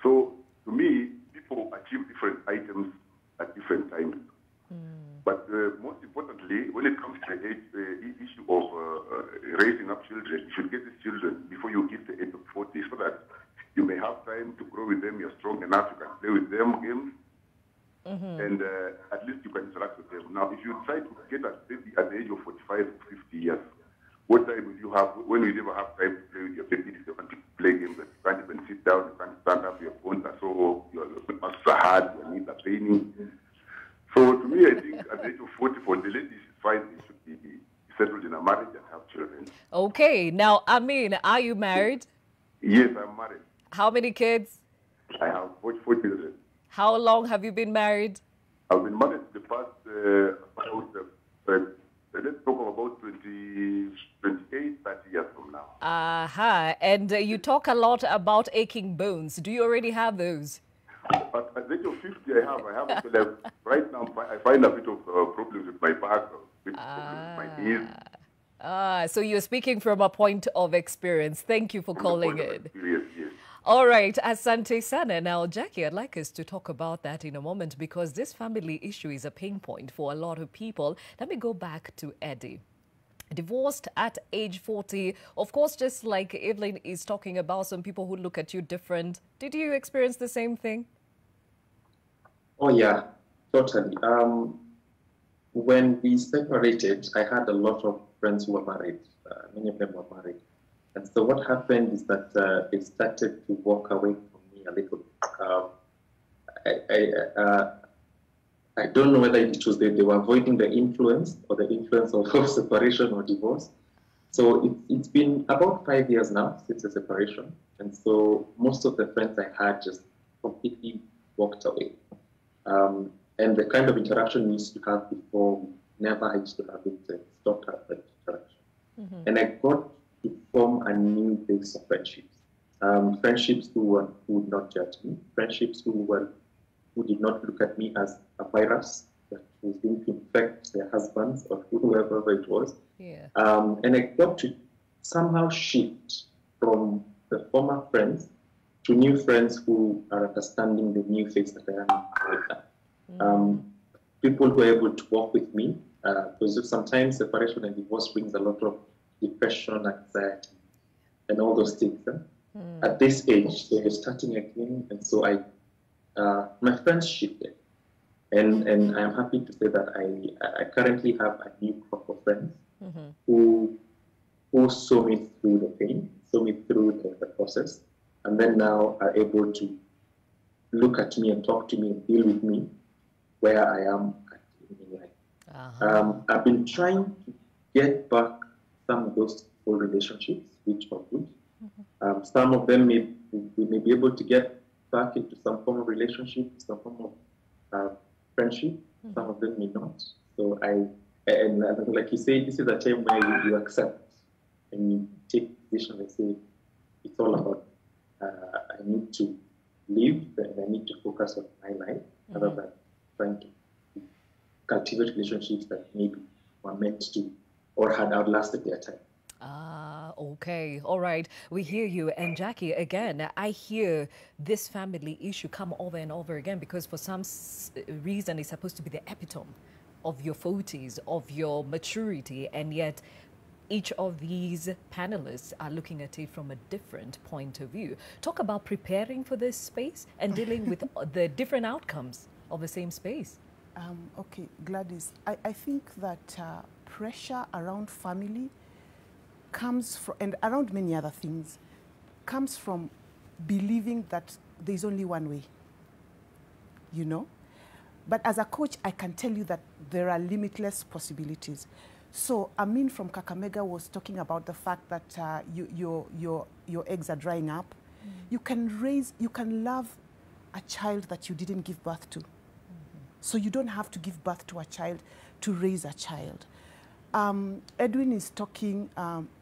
So to me, people achieve different items at different times. But most importantly, when it comes to the issue of raising up children, you should get these children before you hit the age of 40, so that you may have time to grow with them, you're strong enough, you can play with them games, and at least you can interact with them. Now, if you try to get a baby at the age of 45 to 50 years, what time will you have, when will you never have time to play with your baby? If you want to play games that you can't even sit down, you can't stand up, your bones are so, your muscles are hard, your knees are paining. So to me, I think at the age of 40, for the ladies, it's fine, they should be settled in a marriage and have children. Okay, now, Amin, are you married? Yes, I'm married. How many kids? I have 44 children. How long have you been married? I've been married the past, let's talk about 28, 30 years from now. And you talk a lot about aching bones. Do you already have those? At the age of 50, I have. Actually, right now, I find a bit of problems with my back, a bit problems with my knees. So you're speaking from a point of experience. Thank you for calling in. Yes. All right, Asante Sana. Now, Jackie, I'd like us to talk about that in a moment, because this family issue is a pain point for a lot of people. Let me go back to Eddie. Divorced at age 40. Of course, just like Evelyn is talking about, some people who look at you different. Did you experience the same thing? Oh, yeah, totally. When we separated, I had a lot of friends who were married. Many of them were married. And so what happened is that they started to walk away from me a little bit. I don't know whether it was they were avoiding the influence or the influence of separation or divorce. So it's been about 5 years now since the separation. And so most of the friends I had just completely walked away. And the kind of interaction we used to have before, we never used to have it, stopped that interaction. And I got to form a new base of friendships. Friendships who would not judge me, friendships who did not look at me as a virus that was going to infect their husbands or whoever it was. Yeah. And I got to somehow shift from the former friends to new friends who are understanding the new phase that I am right now. People who are able to walk with me, because sometimes separation and divorce brings a lot of depression, anxiety, and all those things. At this age, so you're starting again, and so my friends shifted, and I'm happy to say that I currently have a new crop of friends who saw me through the pain, saw me through the process, and then now are able to look at me and talk to me and deal with me where I am in life. I've been trying to get back some of those old relationships, which are good. Some of them we may be able to get back into some form of relationship, some form of friendship. Some of them may not. So and like you say, this is a time where you accept and you take decision and say, it's all about I need to live and I need to focus on my life rather than trying to cultivate relationships that maybe were meant to or had outlasted their time. Okay. All right. We hear you. And Jackie, again, I hear this family issue come over and over again because for some reason it's supposed to be the epitome of your 40s, of your maturity, and yet each of these panelists are looking at it from a different point of view. Talk about preparing for this space and dealing with the different outcomes of the same space. Okay, Gladys, I think that pressure around family comes from, and around many other things, comes from believing that there's only one way, you know? But as a coach, I can tell you that there are limitless possibilities. So Amin from Kakamega was talking about the fact that your eggs are drying up. You can love a child that you didn't give birth to. So you don't have to give birth to a child to raise a child. Edwin is talking,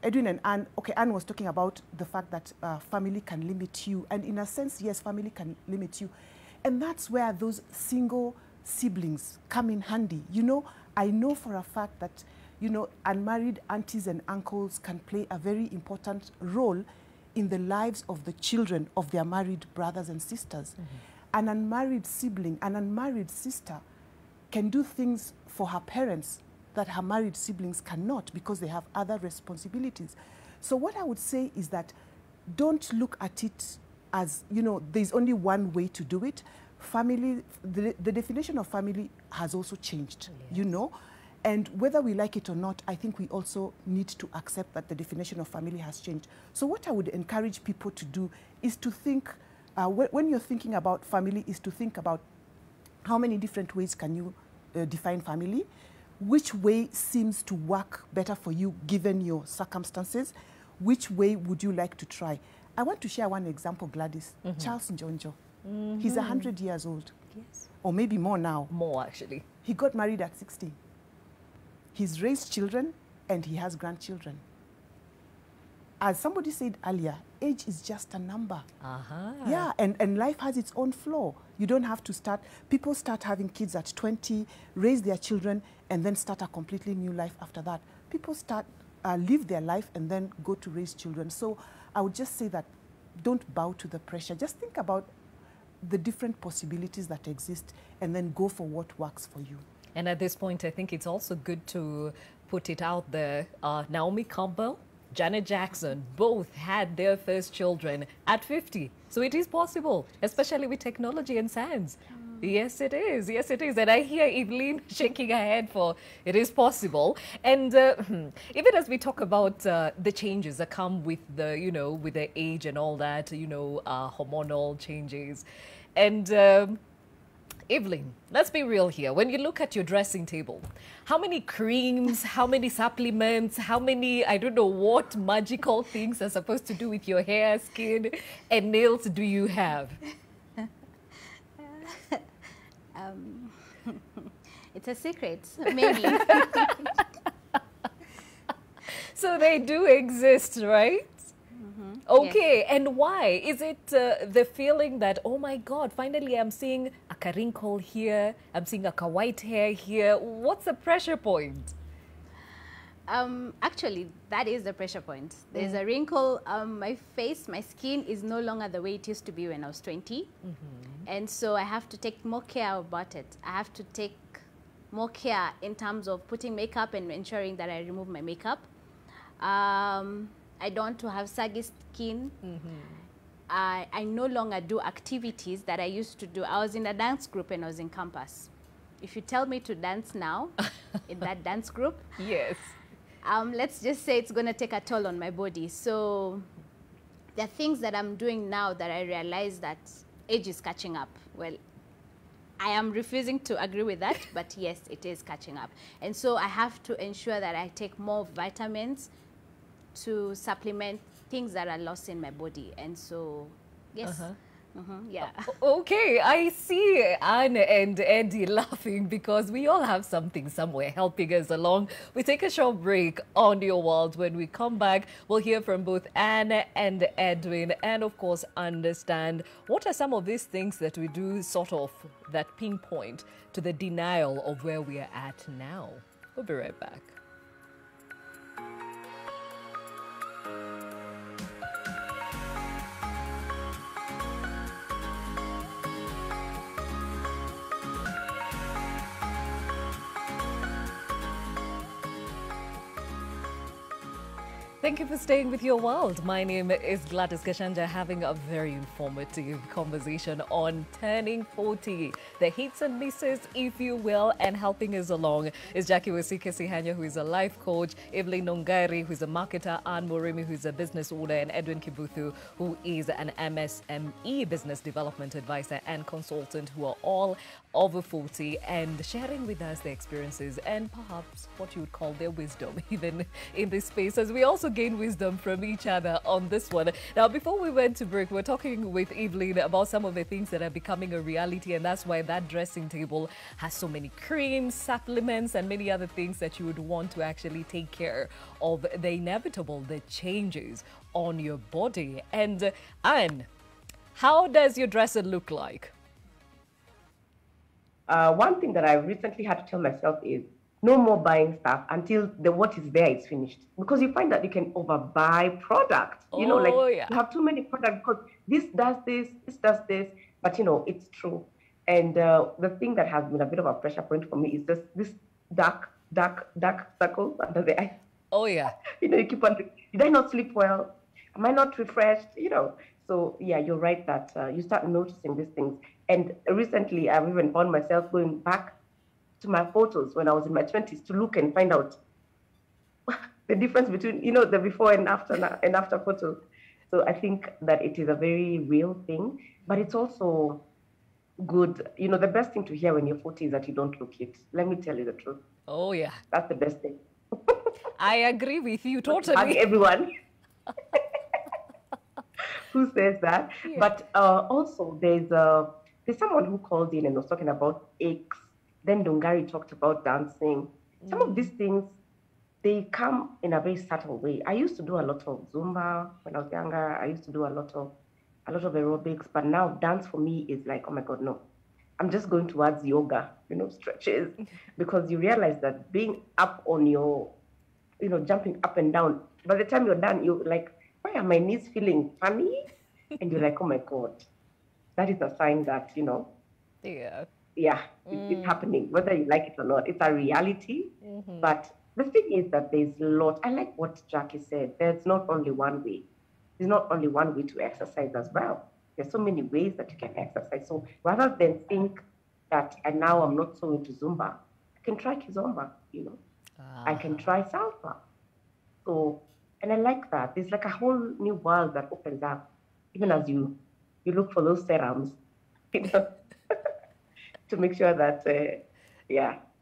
Edwin and Anne, okay, Anne was talking about the fact that family can limit you. And in a sense, yes, family can limit you. And that's where those single siblings come in handy. You know, I know for a fact that, you know, unmarried aunties and uncles can play a very important role in the lives of the children of their married brothers and sisters. An unmarried sibling, an unmarried sister can do things for her parents that her married siblings cannot because they have other responsibilities. So what I would say is that don't look at it as, you know, there's only one way to do it. Family, the definition of family has also changed, you know, and whether we like it or not, I think we also need to accept that the definition of family has changed. So what I would encourage people to do is to think, when you're thinking about family, is to think about how many different ways can you define family, which way seems to work better for you given your circumstances, which way would you like to try. I want to share one example, Gladys. Charles Njonjo. He's 100 years old. Yes. Or maybe more now. More, actually. He got married at 60. He's raised children and he has grandchildren. As somebody said earlier, age is just a number. Yeah, and life has its own flow. You don't have to start, people start having kids at 20, raise their children, and then start a completely new life after that. People start, live their life and then go to raise children. So I would just say that don't bow to the pressure. Just think about the different possibilities that exist and then go for what works for you. And at this point, I think it's also good to put it out there. Naomi Campbell, Janet Jackson, both had their first children at 50. So it is possible, especially with technology and science. Yes, it is. Yes, it is. And I hear Evelyn shaking her head for it is possible. And even as we talk about the changes that come with the, you know, with the age and all that, you know, hormonal changes. And Evelyn, let's be real here. When you look at your dressing table, how many creams, how many supplements, how many, I don't know what magical things are supposed to do with your hair, skin, and nails do you have? It's a secret, maybe. So they do exist, right? Okay, yes. And why? Is it the feeling that, oh my God, finally I'm seeing a wrinkle here, I'm seeing a white hair here. What's the pressure point? Actually, that is the pressure point. There's a wrinkle. My face, my skin is no longer the way it used to be when I was 20. And so I have to take more care about it. I have to take more care in terms of putting makeup and ensuring that I remove my makeup. I don't want to have saggy skin. I no longer do activities that I used to do. I was in a dance group and I was in campus. If you tell me to dance now in that dance group, yes, let's just say it's going to take a toll on my body. So there are things that I'm doing now that I realize that age is catching up. Well, I am refusing to agree with that, but yes, it is catching up. And so I have to ensure that I take more vitamins to supplement things that are lost in my body. And so, yes. Yeah. Okay, I see Anne and Eddie laughing because we all have something somewhere helping us along. We take a short break on Your World. When we come back, we'll hear from both Anne and Edwin and, of course, understand what are some of these things that we do sort of that pinpoint to the denial of where we are at now. We'll be right back. Thank you for staying with Your World. My name is Gladys Gachanja, having a very informative conversation on turning 40, the hits and misses, if you will, and helping us along is Jackie Wesike-Sihanya, who is a life coach, Evelyn Nongari, who is a marketer, Anne Morimi, who is a business owner, and Edwin Kibuthu, who is an MSME business development advisor and consultant, who are all over 40 and sharing with us their experiences and perhaps what you would call their wisdom, even in this space, as we also gain wisdom from each other on this one. Now, before we went to break, we're talking with Evelyn about some of the things that are becoming a reality, and that's why that dressing table has so many creams, supplements, and many other things that you would want to actually take care of the inevitable, the changes on your body. And Anne, how does your dresser look like? One thing that I recently had to tell myself is no more buying stuff until what is there is finished. Because you find that you can overbuy products. You know, like you have too many products because this does this does this. But, you know, it's true. And the thing that has been a bit of a pressure point for me is just this dark circles under the eyes. Oh, yeah. You know, you keep on, did I not sleep well? Am I not refreshed? You know, so yeah, you're right that you start noticing these things. And recently, I've even found myself going back to my photos when I was in my 20s to look and find out the difference between, you know, the before and after photos. So I think that it is a very real thing, but it's also good. You know, the best thing to hear when you're 40 is that you don't look it. Let me tell you the truth. Oh, yeah. That's the best thing. I agree with you totally. Everyone who says that. Yeah. But also there's someone who called in and was talking about aches. Then Dongari talked about dancing. Some of these things, they come in a very subtle way. I used to do a lot of Zumba when I was younger. I used to do a lot of aerobics, but now dance for me is like, oh my God, no. I'm just going towards yoga, you know, stretches, because you realize that being up on your, you know, jumping up and down, by the time you're done, you're like, why are my knees feeling funny? And you're like, oh my God, that is a sign that, you know, it's happening, whether you like it or not. It's a reality. But the thing is that there's a lot. I like what Jackie said. There's not only one way. There's not only one way to exercise as well. There's so many ways that you can exercise. So rather than think that, and now I'm not so into Zumba, I can try Kizomba, you know. I can try Salsa. So, and I like that. There's like a whole new world that opens up, even as you look for those serums, you know, to make sure that,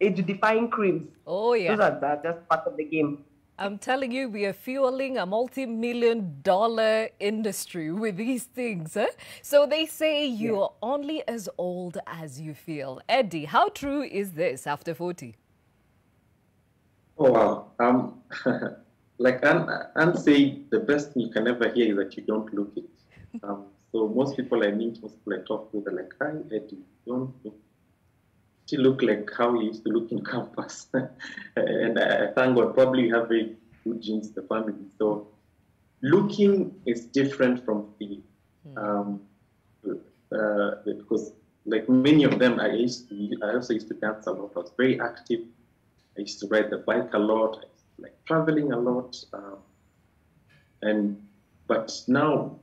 age-defying creams. Oh, yeah. Those are just part of the game. I'm telling you, we are fueling a multi-million-dollar industry with these things. Huh? So they say you're only as old as you feel. Eddie, how true is this after 40? Oh, wow. Like Anne say, the best thing you can ever hear is that you don't look it. So most people I meet, most people I talk to, they're like, hi, Eddie, don't look like how you used to look in campus. And thank God, probably you have very good genes in the family. So looking is different from feeling. Because like many of them, I also used to dance a lot. I was very active. I used to ride the bike a lot. I used to like traveling a lot. But now,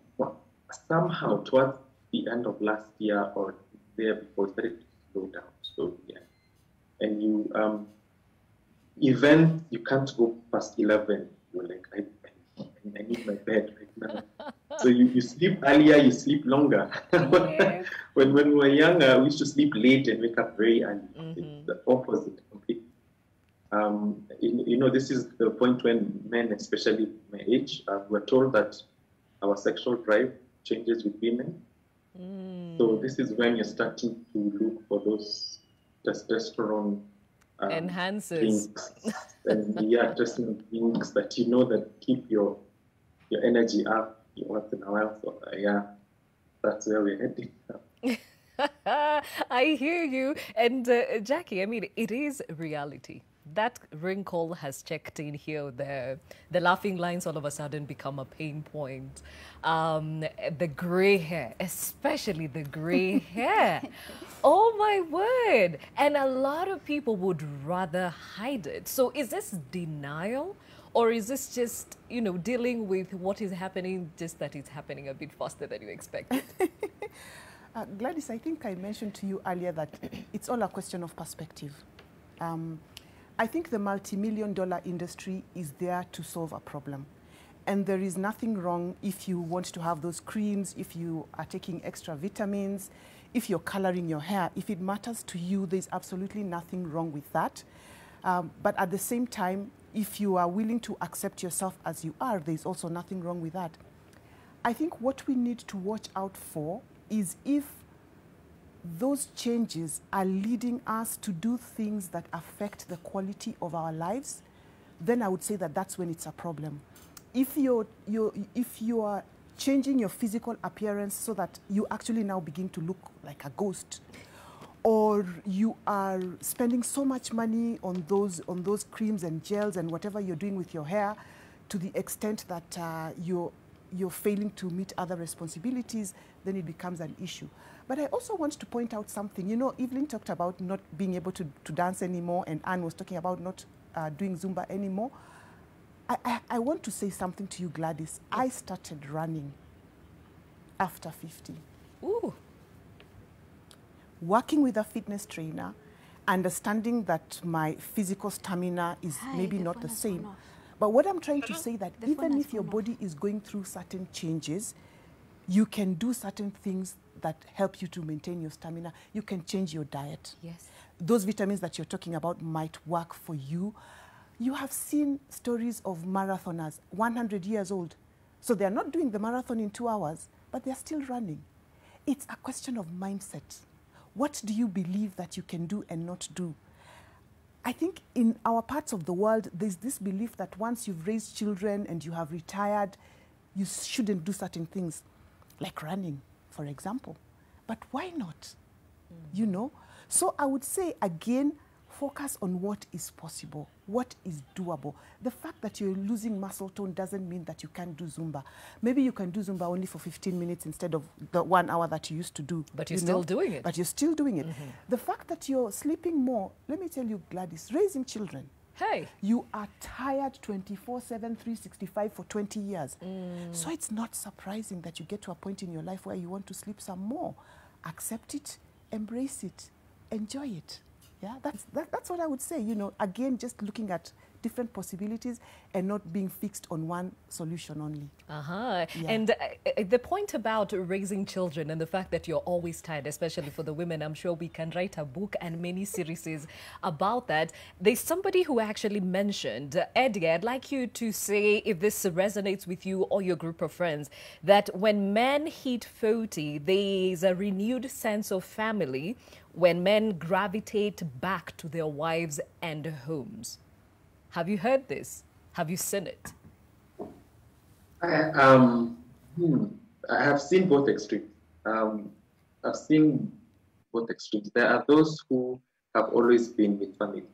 somehow towards the end of last year or there before, it started to slow down. So yeah, and you events you can't go past 11. You're like, I need my bed right now. So you sleep earlier, you sleep longer. Yeah. when we were younger, we used to sleep late and wake up very early. It's the opposite completely. This is the point when men, especially my age, were told that our sexual drive changes with women. So this is when you're starting to look for those testosterone enhancers. Drinks. And just things that that keep your energy up once in a while. So that's where we're heading. I hear you. And Jackie, I mean, it is reality. That wrinkle has checked in here or there. The laughing lines all of a sudden become a pain point. The gray hair, especially the gray hair. Oh my word. And a lot of people would rather hide it. So is this denial? Or is this just, dealing with what is happening, just that it's happening a bit faster than you expected? Gladys, I think I mentioned to you earlier that it's all a question of perspective. I think the multi-million-dollar industry is there to solve a problem. And there is nothing wrong if you want to have those creams, if you are taking extra vitamins, if you're coloring your hair. If it matters to you, there's absolutely nothing wrong with that. But at the same time, if you are willing to accept yourself as you are, there's also nothing wrong with that. I think what we need to watch out for is if those changes are leading us to do things that affect the quality of our lives, then I would say that that's when it's a problem. If you are changing your physical appearance so that you actually now begin to look like a ghost, or you are spending so much money on those creams and gels and whatever you're doing with your hair to the extent that you're failing to meet other responsibilities, then it becomes an issue. But I also want to point out something. Evelyn talked about not being able to dance anymore, and Anne was talking about not doing Zumba anymore. I want to say something to you, Gladys. I started running after 50. Ooh. Working with a fitness trainer, understanding that my physical stamina is maybe not the same. But what I'm trying to say that even if your body is going through certain changes, you can do certain things that help you to maintain your stamina. You can change your diet. Yes. Those vitamins that you're talking about might work for you. You have seen stories of marathoners, 100 years old. So they're not doing the marathon in 2 hours, but they're still running. It's a question of mindset. What do you believe that you can do and not do? I think in our parts of the world, there's this belief that once you've raised children and you have retired, you shouldn't do certain things, like running, for example. But why not? So I would say, again, focus on what is possible, what is doable. The fact that you're losing muscle tone doesn't mean that you can't do Zumba. Maybe you can do Zumba only for 15 minutes instead of the 1 hour that you used to do. But you're still doing it. But you're still doing it. The fact that you're sleeping more, let me tell you, Gladys, raising children. Hey. You are tired 24/7, 365 for 20 years. So it's not surprising that you get to a point in your life where you want to sleep some more. Accept it, embrace it, enjoy it. Yeah, that's what I would say. Again, just looking at different possibilities and not being fixed on one solution only. Yeah. And the point about raising children and the fact that you're always tired, especially for the women, I'm sure we can write a book and many series about that. There's somebody who actually mentioned, Eddie, I'd like you to say if this resonates with you or your group of friends, that when men hit 40, there's a renewed sense of family when men gravitate back to their wives and homes. Have you heard this? Have you seen it? I have seen both extremes. I've seen both extremes. There are those who have always been with family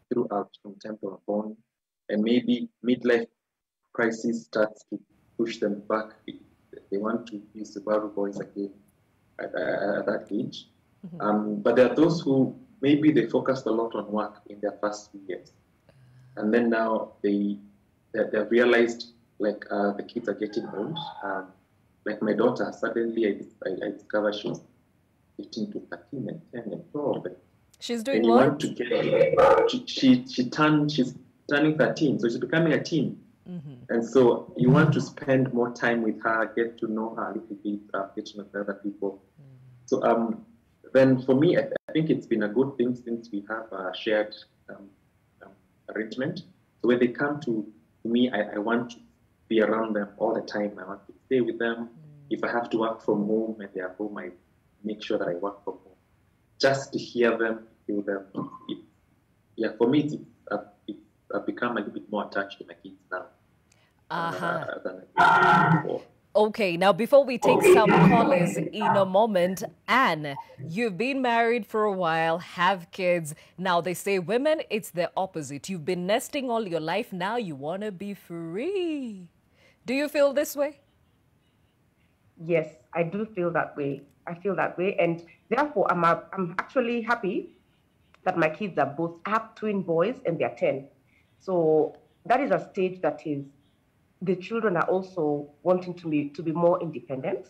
throughout from time they were born, and maybe midlife crisis starts to push them back. They want to be Subaru boys again at that age. But there are those who maybe they focused a lot on work in their first few years. And then now they've realized the kids are getting old. Like my daughter, suddenly I discover she was 15 to 13 and 10 and 12. She's doing you what? Want to get, she's turning 13, so she's becoming a teen. And so you want to spend more time with her, get to know her a little bit, get to know other people. So then for me, I think it's been a good thing since we have a shared arrangement. So when they come to me, I want to be around them all the time. I want to stay with them. If I have to work from home and they are home, I make sure that I work from home. Just to hear them, feel them. For me, I've become a little bit more attached to my kids now. Than I did before. Okay, now before we take some callers in a moment, Anne, you've been married for a while, have kids. Now they say women, it's the opposite. You've been nesting all your life, now you want to be free. Do you feel this way? Yes, I do feel that way. I feel that way, and therefore I'm actually happy that my kids are both. I have twin boys and they're 10. So that is a stage that is, the children are also wanting to be more independent.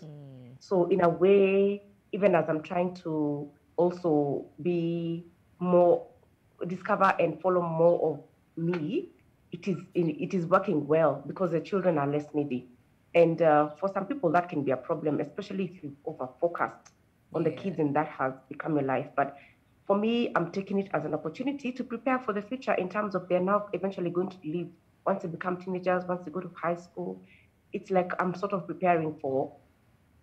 So in a way, even as I'm trying to also be more, discover and follow more of me, it is working well because the children are less needy. And for some people, that can be a problem, especially if you've over-focused on the kids and that has become your life. But for me, I'm taking it as an opportunity to prepare for the future in terms of they're now eventually going to leave. Once they become teenagers, once they go to high school, it's like I'm sort of preparing for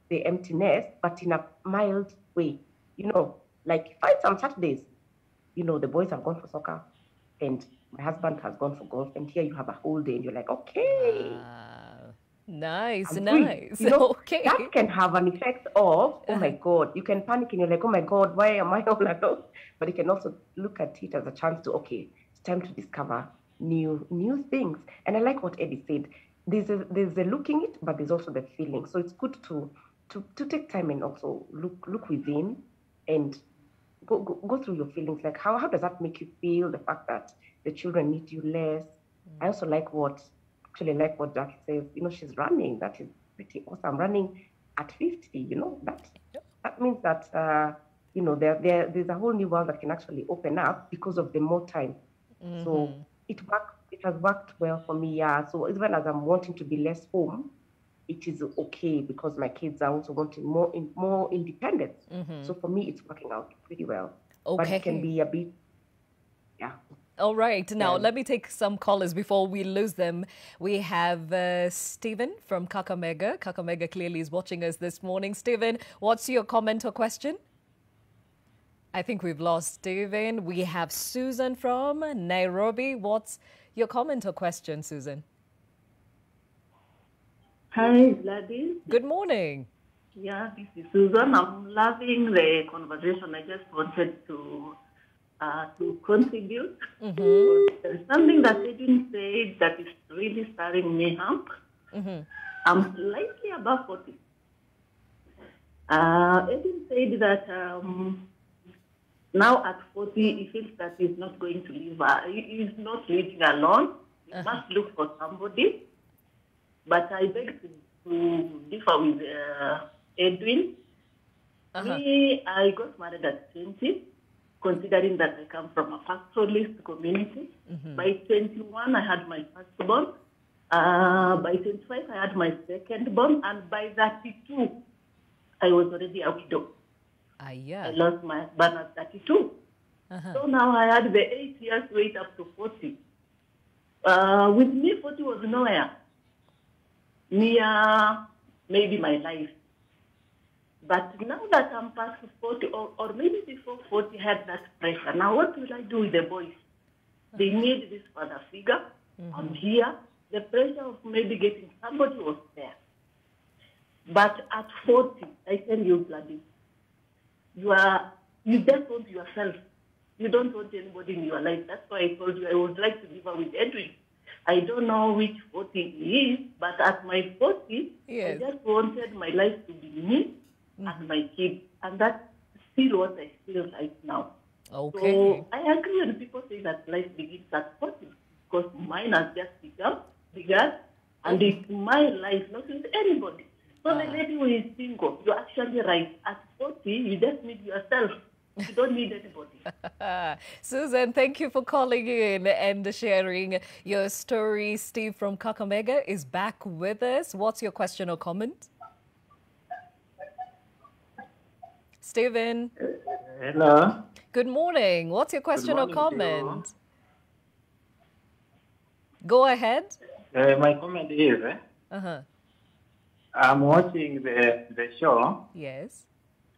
the emptiness, but in a mild way. Like find some Saturdays, the boys have gone for soccer and my husband has gone for golf, and here you have a whole day and you're like, okay. Nice. Okay. That can have an effect of, oh my God, you can panic and you're like, oh my God, why am I all alone? But you can also look at it as a chance to, okay, it's time to discover new things. And I like what Eddie said. There's the looking it, but there's also the feeling. So it's good to take time and also look within and go through your feelings. Like how does that make you feel? The fact that the children need you less. I also like what Jackie says. She's running. That is pretty awesome. Running at 50. That means that there's a whole new world that can actually open up because of the more time. So it has worked well for me, So even as I'm wanting to be less home, it is okay because my kids are also wanting more independence. So for me, it's working out pretty well. Okay. But it can be a bit, All right. Now, let me take some callers before we lose them. We have Stephen from Kakamega. Kakamega clearly is watching us this morning. Stephen, what's your comment or question? I think we've lost Stephen. We have Susan from Nairobi. What's your comment or question, Susan? Hi, Gladys. Good morning. Yeah, this is Susan. I'm loving the conversation. I just wanted to contribute. There's something that Edwin said that is really stirring me up. I'm slightly above 40. Edwin said that now at 40, he feels that he's not going to live. He's not living alone. He must look for somebody. But I beg to differ with Edwin. Me, I got married at 20, considering that I come from a pastoralist community. By 21, I had my firstborn. By 25, I had my secondborn. And by 32, I was already a widow. I lost my husband at 32. So now I had the 8 years wait up to 40. With me, 40 was nowhere. Near maybe my life. But now that I'm past 40, or maybe before 40, I had that pressure. Now what will I do with the boys? They need this father figure. I'm here. The pressure of maybe getting somebody was there. But at 40, I tell you, Gladys, you just want yourself. You don't want anybody in your life. That's why I told you I would like to live with Edwin. I don't know which 40 he is, but at my 40, I just wanted my life to be me and my kids. And that's still what I feel right now. Okay. So I agree when people say that life begins at 40, because mine has just become bigger. And in my life, not with anybody. So the lady who is single, you're actually right. At 40, you just need yourself. You don't need anybody. Susan, thank you for calling in and sharing your story. Steve from Kakamega is back with us. What's your question or comment? Stephen. Hello. Good morning. What's your question or comment? Go ahead. My comment is, I'm watching the show. Yes.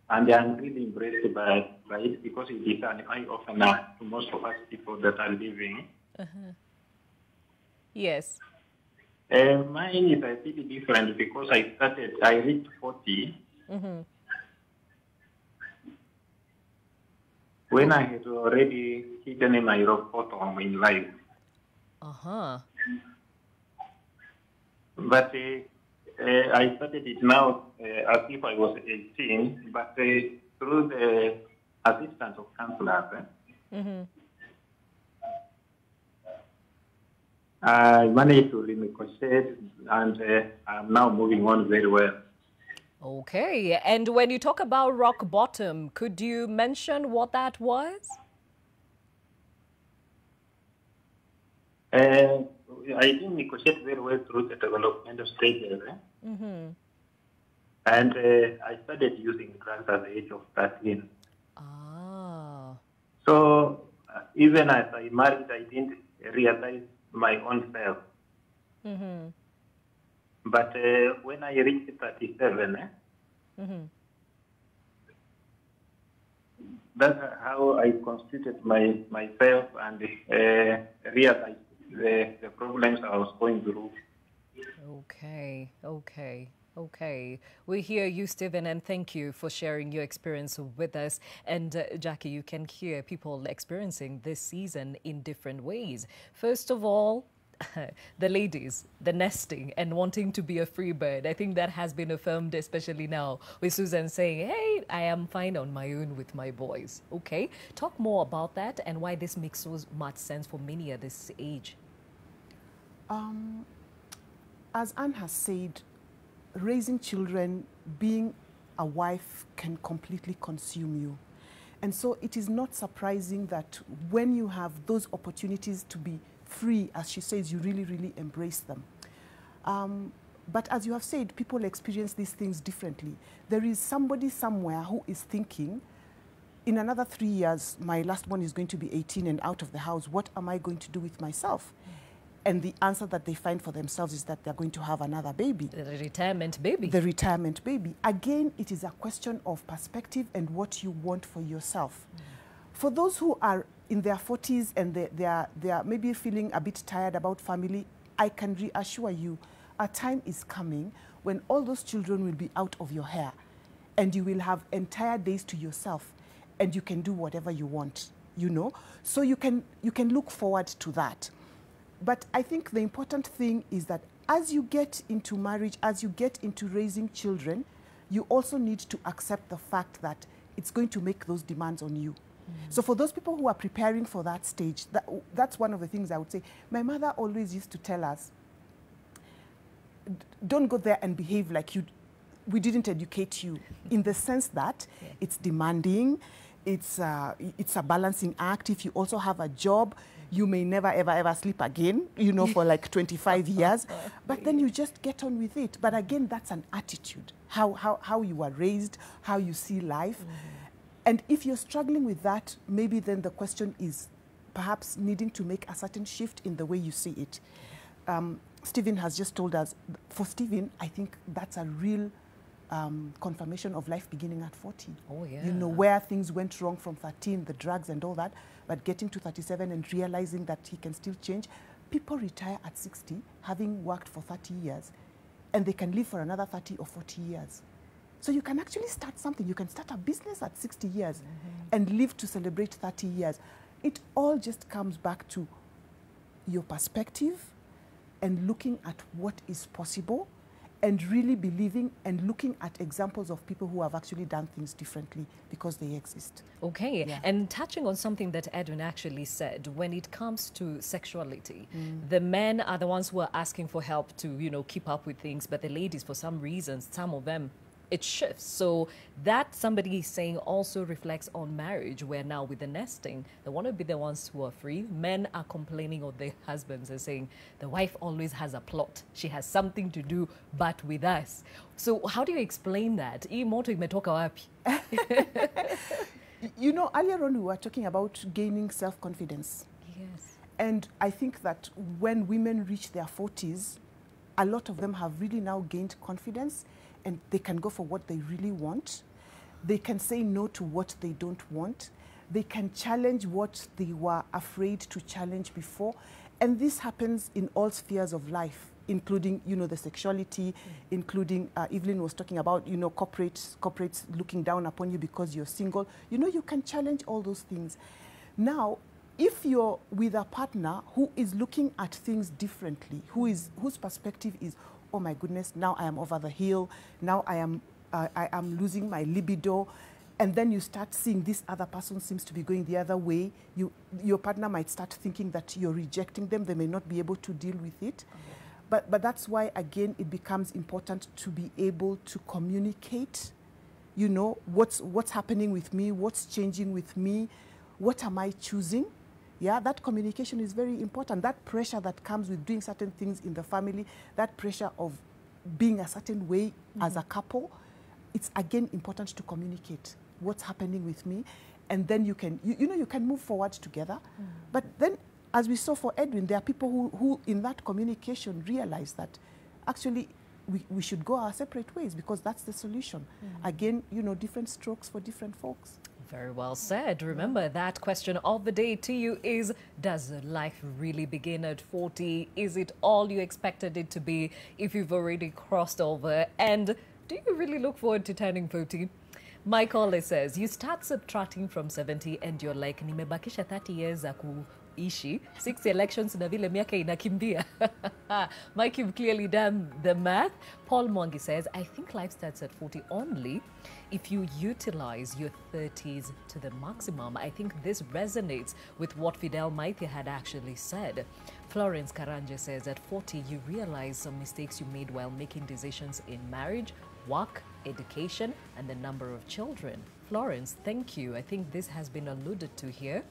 And I'm really impressed by it because it is an eye-opener to most of us people that are living. Yes. Mine is a bit different because I reached 40 when I had already hidden my rock bottom in life. But I started it now as if I was 18, but through the assistance of counselors, I managed to renegotiate, and I'm now moving on very well. Okay, and when you talk about rock bottom, could you mention what that was? I didn't negotiate very well through the developmental stages. And I started using drugs at the age of 13. So even as I married, I didn't realize my own self. But when I reached 37, that's how I constituted myself and realized the problems I was going through. Okay. We hear you, Stephen, and thank you for sharing your experience with us. And Jackie, you can hear people experiencing this season in different ways. First of all, the ladies, the nesting and wanting to be a free bird. I think that has been affirmed, especially now with Susan saying, hey, I am fine on my own with my boys. Okay, talk more about that and why this makes so much sense for many at this age. As Anne has said, raising children, being a wife can completely consume you. And so it is not surprising that when you have those opportunities to be free, as she says, you really, really embrace them. But as you have said, people experience these things differently. There is somebody somewhere who is thinking, in another 3 years, my last one is going to be 18 and out of the house. What am I going to do with myself? And the answer that they find for themselves is that they're going to have another baby. The retirement baby. The retirement baby. Again, it is a question of perspective and what you want for yourself. For those who are in their 40s and they are maybe feeling a bit tired about family, I can reassure you, a time is coming when all those children will be out of your hair and you will have entire days to yourself and you can do whatever you want, you know? So you can look forward to that. But I think the important thing is that as you get into marriage, as you get into raising children, you also need to accept the fact that it's going to make those demands on you. So for those people who are preparing for that stage, that's one of the things I would say. My mother always used to tell us, don't go there and behave like we didn't educate you, in the sense that it's demanding, it's a balancing act. If you also have a job, you may never, ever, ever sleep again, you know, for like 25 years. But then you just get on with it. But again, that's an attitude, how you are raised, how you see life. And if you're struggling with that, maybe then the question is perhaps needing to make a certain shift in the way you see it. Stephen has just told us, for Stephen, I think that's a real confirmation of life beginning at 40. Oh, yeah. You know, where things went wrong from 13, the drugs and all that, but getting to 37 and realizing that he can still change. People retire at 60, having worked for 30 years, and they can live for another 30 or 40 years. So you can actually start something. You can start a business at 60 years and live to celebrate 30 years. It all just comes back to your perspective and looking at what is possible and really believing and looking at examples of people who have actually done things differently because they exist. Okay, Yeah. and touching on something that Edwin actually said, when it comes to sexuality, the men are the ones who are asking for help to, you know, keep up with things, but the ladies, for some reasons, some of them, it shifts. So that somebody is saying also reflects on marriage, where now with the nesting, they want to be the ones who are free. Men are complaining of their husbands and saying the wife always has a plot. She has something to do, but with us. So how do you explain that? Hii moto imetoka wapi? You know, earlier on we were talking about gaining self-confidence. Yes. And I think that when women reach their 40s, a lot of them have really now gained confidence, and they can go for what they really want. They can say no to what they don't want. They can challenge what they were afraid to challenge before. And this happens in all spheres of life, including, you know, the sexuality, including, Evelyn was talking about, you know, corporates looking down upon you because you're single. You know, you can challenge all those things. Now, if you're with a partner who is looking at things differently, whose perspective is, oh my goodness, now I am over the hill, now I am losing my libido, and then you start seeing this other person seems to be going the other way, your partner might start thinking that you're rejecting them, they may not be able to deal with it. But that's why, again, it becomes important to be able to communicate, you know, what's happening with me, what's changing with me, what am I choosing? Yeah, that communication is very important. That pressure that comes with doing certain things in the family, that pressure of being a certain way as a couple, it's again important to communicate what's happening with me, and then you can, you know, you can move forward together. But then, as we saw for Edwin, there are people who in that communication realize that actually we should go our separate ways because that's the solution. Again, you know, different strokes for different folks. Very well said. Remember, that question of the day to you is, does life really begin at 40? Is it all you expected it to be if you've already crossed over? And do you really look forward to turning 40? Michael says, you start subtracting from 70 and you're like, nimebakisha 30 years za kuishi, 6 elections na vile miaka inakimbia. Mike, you've clearly done the math. Paul Mwangi says, I think life starts at 40 only if you utilize your 30s to the maximum. I think this resonates with what Fidel Maithia had actually said. Florence Karanje says, at 40, you realize some mistakes you made while making decisions in marriage, work, education, and the number of children. Florence, thank you. I think this has been alluded to here.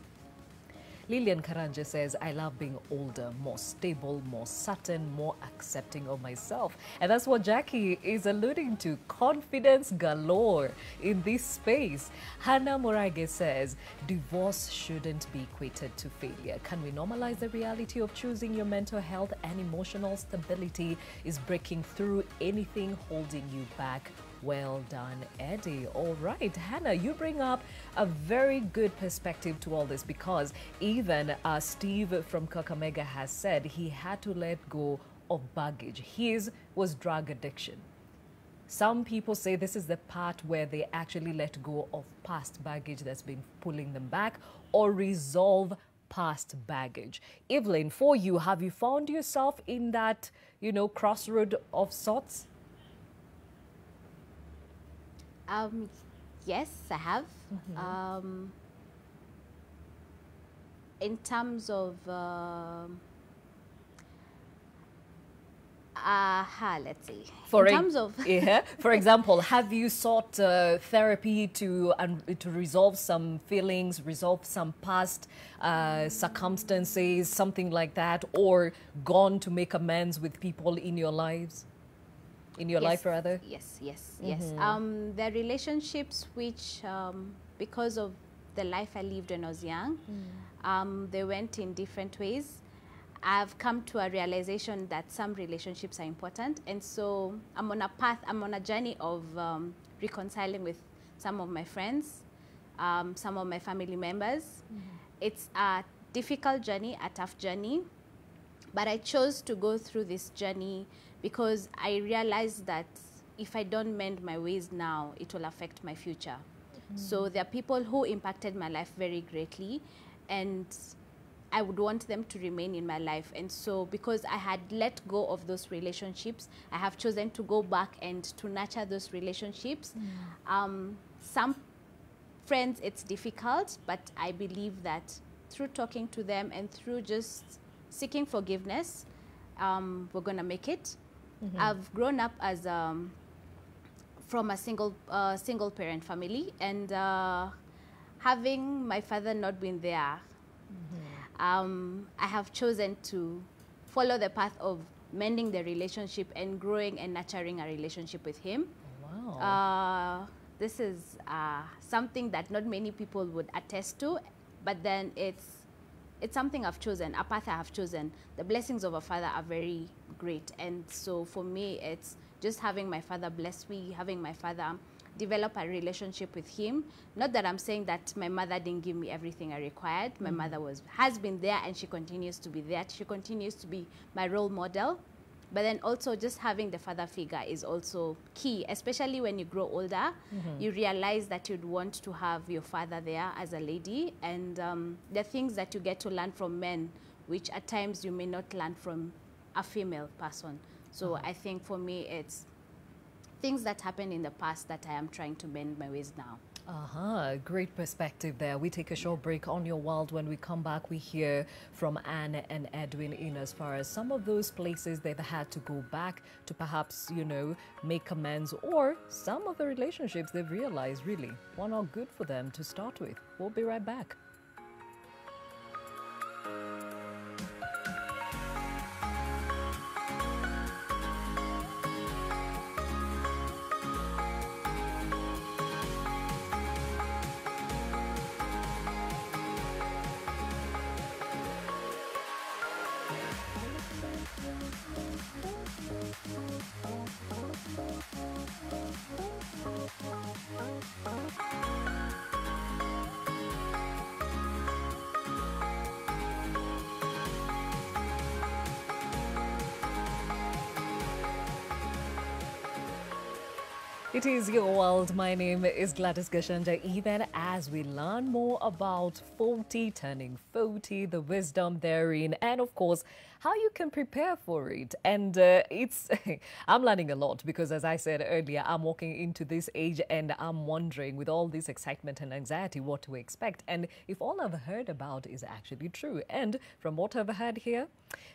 Lillian Karanja says, I love being older, more stable, more certain, more accepting of myself. And that's what Jackie is alluding to. Confidence galore in this space. Hannah Morage says, divorce shouldn't be equated to failure. Can we normalize the reality of choosing your mental health and emotional stability is breaking through anything holding you back? Well done, Eddie. All right, Hannah, you bring up a very good perspective to all this because even Steve from Kakamega has said he had to let go of baggage. His was drug addiction. Some people say this is the part where they actually let go of past baggage that's been pulling them back or resolve past baggage. Evelyn, for you, have you found yourself in that, you know, crossroad of sorts? Yes, I have. In terms of, let's see. For in terms of, for example, have you sought therapy to resolve some feelings, resolve some past circumstances, something like that, or gone to make amends with people in your lives? In your life, rather? Yes. The relationships which, because of the life I lived when I was young, they went in different ways. I've come to a realization that some relationships are important. And so I'm on a journey of reconciling with some of my friends, some of my family members. It's a difficult journey, a tough journey, but I chose to go through this journey because I realized that if I don't mend my ways now, it will affect my future. So there are people who impacted my life very greatly, and I would want them to remain in my life. And so because I had let go of those relationships, I have chosen to go back and to nurture those relationships. Some friends, it's difficult, but I believe that through talking to them and through just seeking forgiveness, we're going to make it. I've grown up as from a single parent family, and having my father not been there, I have chosen to follow the path of mending the relationship and growing and nurturing a relationship with him. Wow. This is something that not many people would attest to, but then it's something I've chosen, a path I have chosen. The blessings of a father are very great, and so for me, it's just having my father bless me, having my father develop a relationship with him. Not that I'm saying that my mother didn't give me everything I required. My mother has been there, and she continues to be there. She continues to be my role model. But then also just having the father figure is also key, especially when you grow older. You realize that you'd want to have your father there as a lady, and the things that you get to learn from men, which at times you may not learn from a female person. So I think for me, it's things that happened in the past that I am trying to bend my ways now. Great perspective there. We take a short break on your world. When we come back, we hear from Anne and Edwin in as far as some of those places they've had to go back to perhaps, you know, make amends, or some of the relationships they've realized really were not good for them to start with. We'll be right back. It is your world. My name is Gladys Gachanja. Even as we learn more about 40, turning 40, the wisdom therein, and of course, how you can prepare for it. And I'm learning a lot because, as I said earlier, I'm walking into this age and I'm wondering, with all this excitement and anxiety, what to expect. And if all I've heard about is actually true. And from what I've heard here,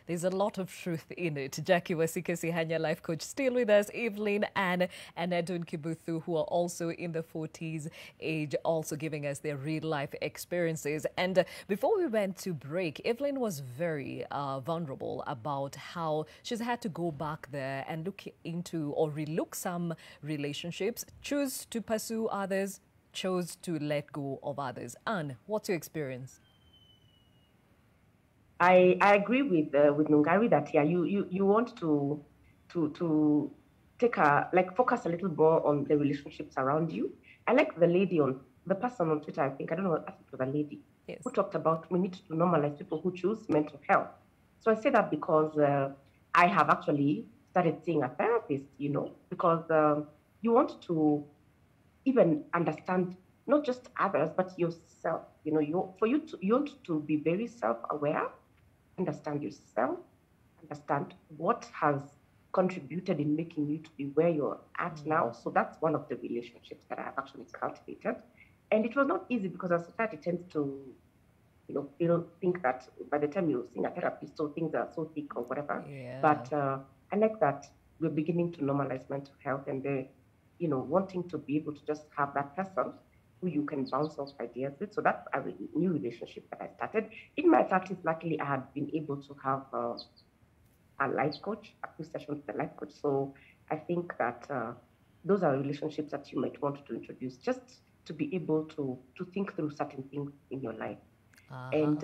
there's a lot of truth in it. Jackie Wasikesi-Hanya, life coach, still with us. Evelyn, Anne, and Edwin Kibuthu, who are also in the 40s age, also giving us their real life experiences. And before we went to break, Evelyn was very vulnerable about how she's had to go back there and look into or relook some relationships, choose to pursue others, chose to let go of others. Anne, what's your experience? I agree with Nungari that you want to take focus a little more on the relationships around you. I like the person on Twitter, I think, I don't know, I think it was a lady, yes, who talked about we need to normalize people who choose mental health. So I say that because I have actually started seeing a therapist, because you want to even understand not just others, but yourself. You want to be very self-aware, understand yourself, understand what has contributed in making you to be where you're at now. So that's one of the relationships that I have actually cultivated. And it was not easy because our society tends to, think that by the time you're seeing a therapist, so things are so thick or whatever. Yeah. But I like that we're beginning to normalize mental health, and wanting to be able to just have that person who you can bounce off ideas with. So that's a new relationship that I started. In my 30s, luckily, I had been able to have a life coach, a few sessions with a life coach. So I think that those are relationships that you might want to introduce, just to be able to think through certain things in your life. And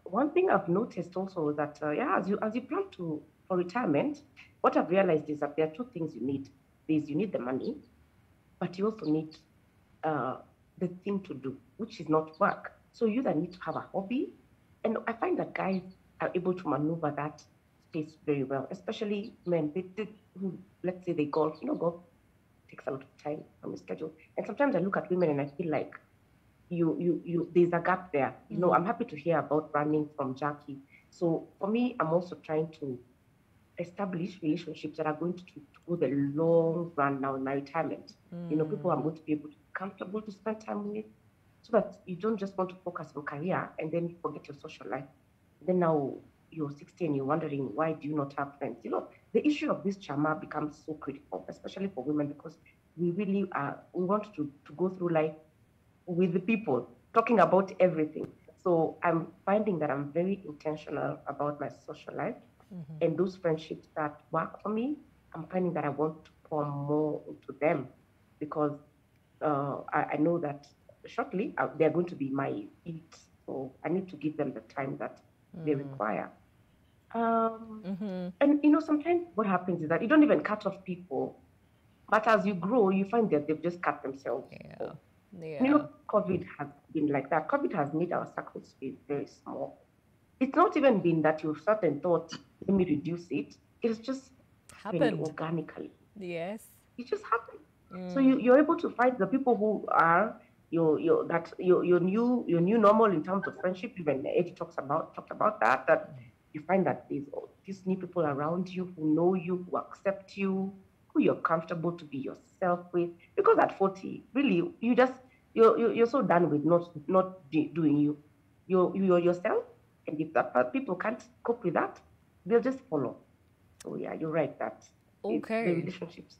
one thing I've noticed also is that, as you plan for retirement, what I've realized is that there are two things you need. You need the money, but you also need the thing to do, which is not work. So you then need to have a hobby. And I find that guys are able to maneuver that space very well, especially men who, let's say, they golf. Golf takes a lot of time from the schedule. And sometimes I look at women and I feel like there's a gap there. You know, I'm happy to hear about running from Jackie. So for me, I'm also trying to establish relationships that are going to go the long run now in my retirement. You know, people I'm going to be able to be comfortable to spend time with, so that you don't just want to focus on career and then you forget your social life. Then now you're 60 and you're wondering, why do you not have friends? You know, the issue of this chama becomes so critical, especially for women, because we really we want to go through life with the people, talking about everything. So I'm finding that I'm very intentional about my social life. And those friendships that work for me, I'm finding that I want to pour more into them, because I know that shortly they're going to be my feet. So I need to give them the time that they require. And, you know, sometimes what happens is that you don't even cut off people, but as you grow, you find that they've just cut themselves. Yeah. You know, COVID has been like that. COVID has made our circles be very small. It's not even been that you've sat and thought, let me reduce it. It's just happened organically. Yes. It just happened. So you're able to find the people who are your new normal in terms of friendship. Even Eddie talked about that you find that there's these new people around you who know you, who accept you, who you're comfortable to be yourself with. Because at 40, really, you're so done with not doing you. You're yourself. And if that people can't cope with that, they'll just follow. So yeah, you're right. Okay. The relationships.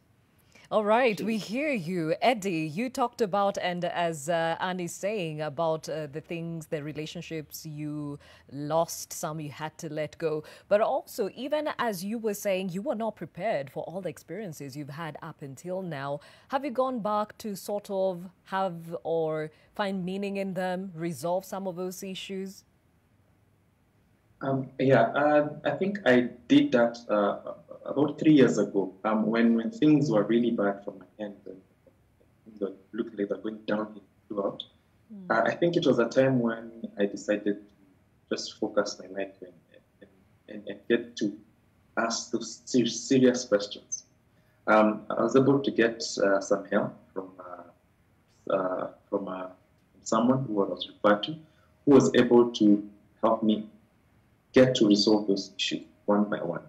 All right, we hear you. Eddie, you talked about, and as Annie's saying, about the things, the relationships you lost, some you had to let go. But also, even as you were saying, you were not prepared for all the experiences you've had up until now. Have you gone back to sort of have or find meaning in them, resolve some of those issues? I think I did that about 3 years ago, when things were really bad for my end and things looked like they were going downhill throughout. I think it was a time when I decided to just focus my life and get to ask those serious questions. I was able to get some help from someone who I was referred to, who was able to help me get to resolve those issues one by one.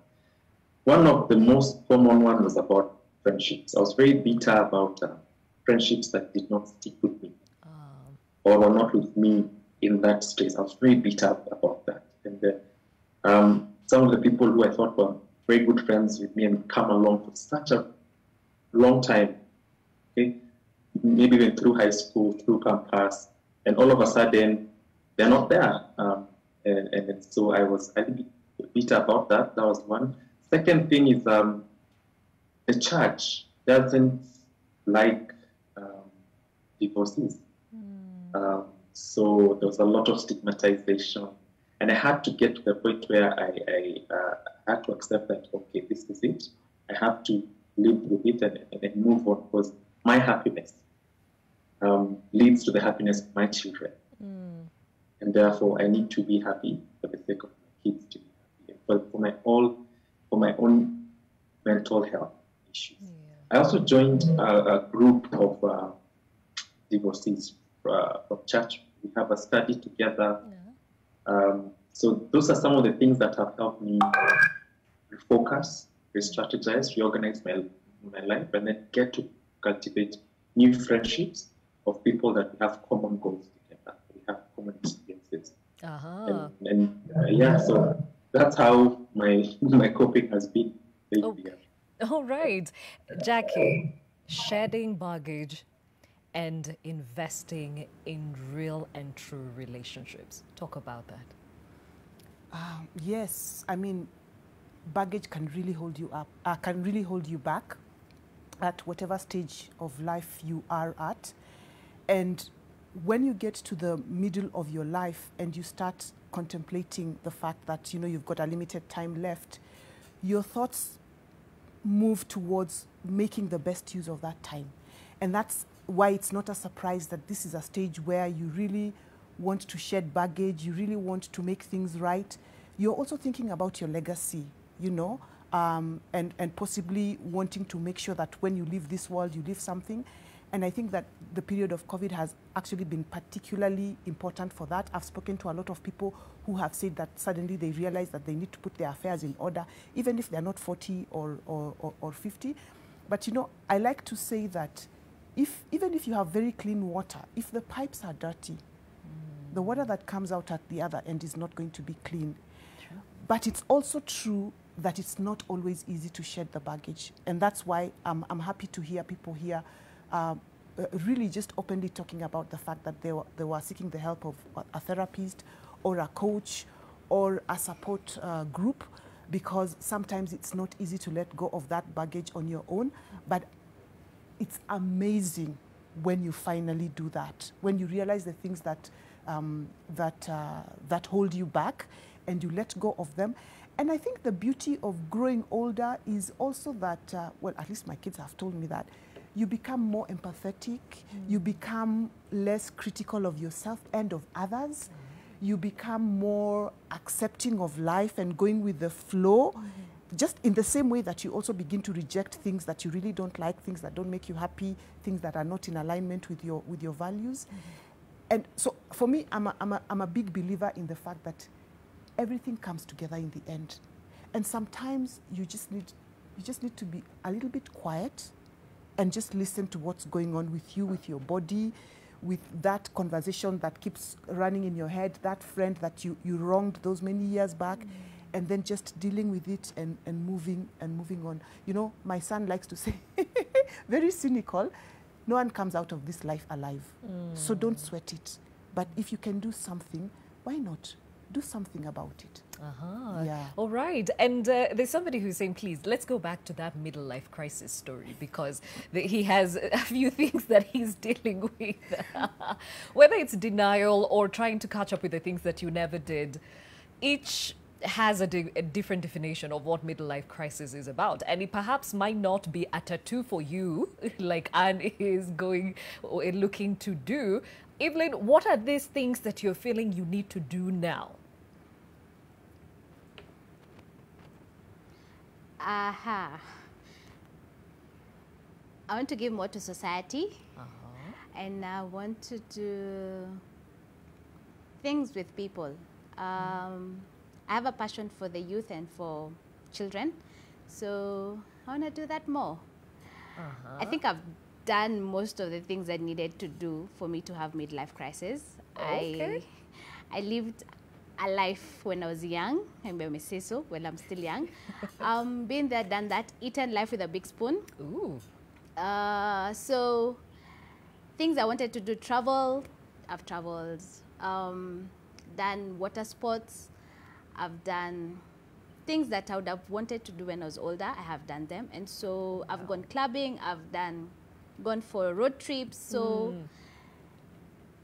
One of the most common ones was about friendships. I was very bitter about friendships that did not stick with me or were not with me in that space. I was very bitter about that. And some of the people who I thought were very good friends with me and come along for such a long time, okay? Maybe even through high school, through campus, and all of a sudden, they're not there. And so I was a little bit bitter about that. That was one. Second thing is the church doesn't like divorcees. So there was a lot of stigmatization. And I had to get to the point where I had to accept that, okay, this is it. I have to live with it and move on, because my happiness leads to the happiness of my children. And therefore, I need to be happy for the sake of my kids to be happy, but for my own mental health issues. I also joined a group of divorcees from church. We have a study together. So those are some of the things that have helped me refocus, re-strategize, reorganize my life, and then get to cultivate new friendships of people that we have common goals together. We have common experiences. So that's how my coping has been. All right. Jackie, shedding baggage and investing in real and true relationships. Talk about that. Yes, I mean, baggage can really hold you up, can really hold you back at whatever stage of life you are at. And when you get to the middle of your life and you start contemplating the fact that, you know, you've got a limited time left, your thoughts move towards making the best use of that time. And that's why it's not a surprise that this is a stage where you really want to shed baggage, you really want to make things right. You're also thinking about your legacy, you know, and possibly wanting to make sure that when you leave this world, you leave something. And I think that the period of COVID has actually been particularly important for that. I've spoken to a lot of people who have said that suddenly they realize that they need to put their affairs in order, even if they're not 40 or 50. But, you know, I like to say that even if you have very clean water, if the pipes are dirty, the water that comes out at the other end is not going to be clean. True. But it's also true that it's not always easy to shed the baggage. And that's why I'm happy to hear people here really just openly talking about the fact that they were seeking the help of a therapist or a coach or a support group, because sometimes it's not easy to let go of that baggage on your own. But it's amazing when you finally do that, when you realize the things that that hold you back and you let go of them. And I think the beauty of growing older is also that, well, at least my kids have told me that, you become more empathetic, you become less critical of yourself and of others, you become more accepting of life and going with the flow, just in the same way that you also begin to reject things that you really don't like, things that don't make you happy, things that are not in alignment with your values. And so for me, I'm a big believer in the fact that everything comes together in the end. And sometimes you just need to be a little bit quiet and just listen to what's going on with you, with your body, with that conversation that keeps running in your head, that friend that you wronged those many years back, and then just dealing with it and moving on. You know, my son likes to say, very cynical, no one comes out of this life alive. So don't sweat it. But if you can do something, why not? Do something about it. Yeah. All right. And there's somebody who's saying, please, let's go back to that midlife crisis story, because he has a few things that he's dealing with. Whether it's denial or trying to catch up with the things that you never did, each has a different definition of what midlife crisis is about. And it perhaps might not be a tattoo for you, like Anne is looking to do. Evelyn, what are these things that you're feeling you need to do now? I want to give more to society, and I want to do things with people. I have a passion for the youth and for children, so I want to do that more. I think I've done most of the things I needed to do for me to have midlife crisis. I lived a life when I was young, and I may say so, well, I'm still young. Been there, done that, eaten life with a big spoon. Ooh. So things I wanted to do, travel, I've traveled. Done water sports, I've done things that I would have wanted to do when I was older, I have done them. And so I've gone clubbing, I've gone for road trips, so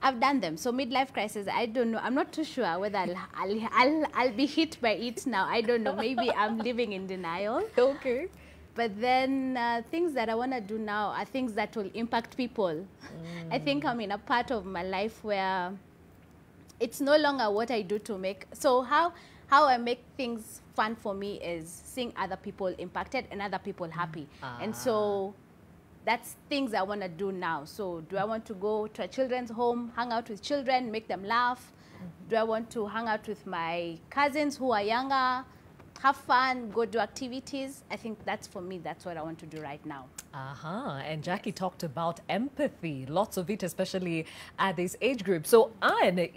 I've done them. So midlife crisis, I don't know. I'm not too sure whether I'll be hit by it now. I don't know. Maybe I'm living in denial. Okay. But then things that I want to do now are things that will impact people. I think I'm in a part of my life where it's no longer what I do to make. So how I make things fun for me is seeing other people impacted and other people happy. And so that's things I want to do now. So do I want to go to a children's home, hang out with children, make them laugh? Do I want to hang out with my cousins who are younger, have fun, go do activities? I think that's, for me, that's what I want to do right now. And Jackie talked about empathy, lots of it, especially at this age group. So Anne,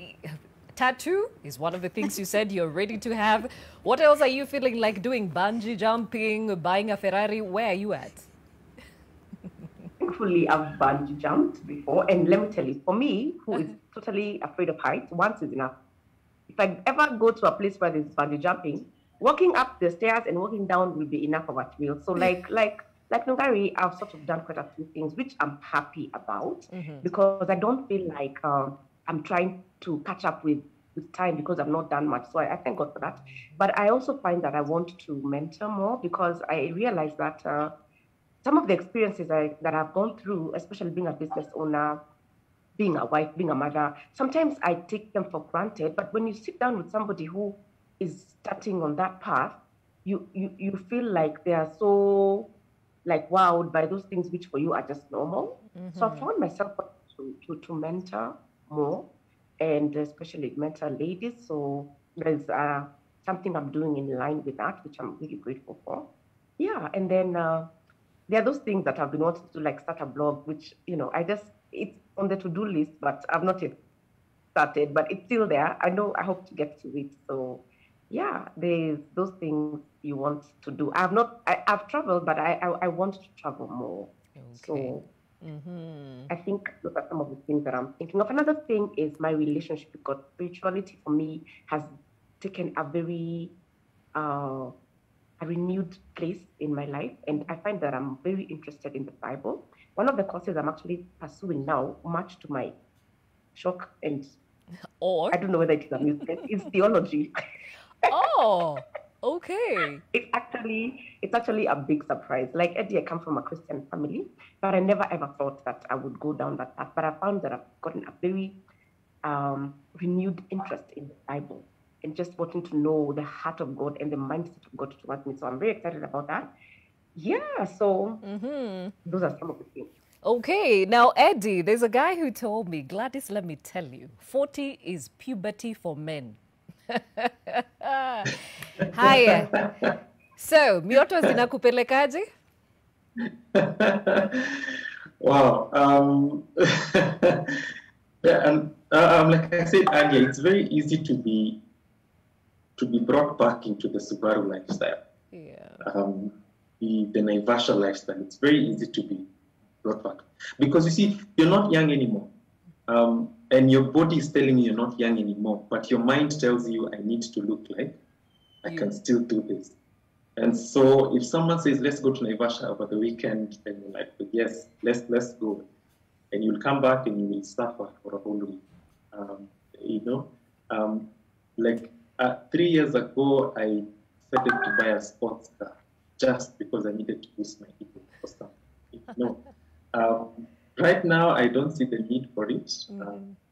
tattoo is one of the things you said you're ready to have. What else are you feeling like doing? Bungee jumping, buying a Ferrari? Where are you at? Thankfully, I've bungee jumped before, and let me tell you, for me, who is totally afraid of heights, once is enough. If I ever go to a place where there's bungee jumping, walking up the stairs and walking down will be enough of a thrill. So like Nungari, I've sort of done quite a few things, which I'm happy about, because I don't feel like I'm trying to catch up with time because I've not done much. So I thank God for that. But I also find that I want to mentor more, because I realize that some of the experiences that I've gone through, especially being a business owner, being a wife, being a mother, sometimes I take them for granted. But when you sit down with somebody who is starting on that path, you feel like they are so like wowed by those things which for you are just normal. So I found myself to mentor more, and especially mentor ladies. So there's something I'm doing in line with that, which I'm really grateful for. Yeah, and then there are those things that I've been wanting to like start a blog, which, it's on the to-do list, but I've not yet started, but it's still there. I know I hope to get to it. So yeah, there's those things you want to do. I've traveled, but I want to travel more. Okay. So I think those are some of the things that I'm thinking of. Another thing is my relationship, because spirituality for me has taken a very a renewed place in my life, and I find that I'm very interested in the Bible. One of the courses I'm actually pursuing now, much to my shock, and Or I don't know whether it is amusement, is theology. oh, okay. It's actually a big surprise. Like Eddie, I come from a Christian family, but I never ever thought that I would go down that path. But I found that I've gotten a very renewed interest in the Bible and just wanting to know the heart of God and the mindset of God towards me. So I'm very excited about that. Yeah, so those are some of the things. Okay, now Eddie, there's a guy who told me, Gladys, let me tell you, 40 is puberty for men. Haya. So, mioto zinakupelekaje? Wow. Like I said earlier, it's very easy to be brought back into the Subaru lifestyle. Yeah. The Naivasha lifestyle. It's very easy to be brought back. Because you see, you're not young anymore. And your body is telling you you're not young anymore, but your mind tells you, I need to look like I can still do this. And so if someone says, let's go to Naivasha over the weekend, and you're like, yes, let's go. And you'll come back and you will suffer for a whole week. 3 years ago, I decided to buy a sports car just because I needed to boost my ego for something. Right now, I don't see the need for it.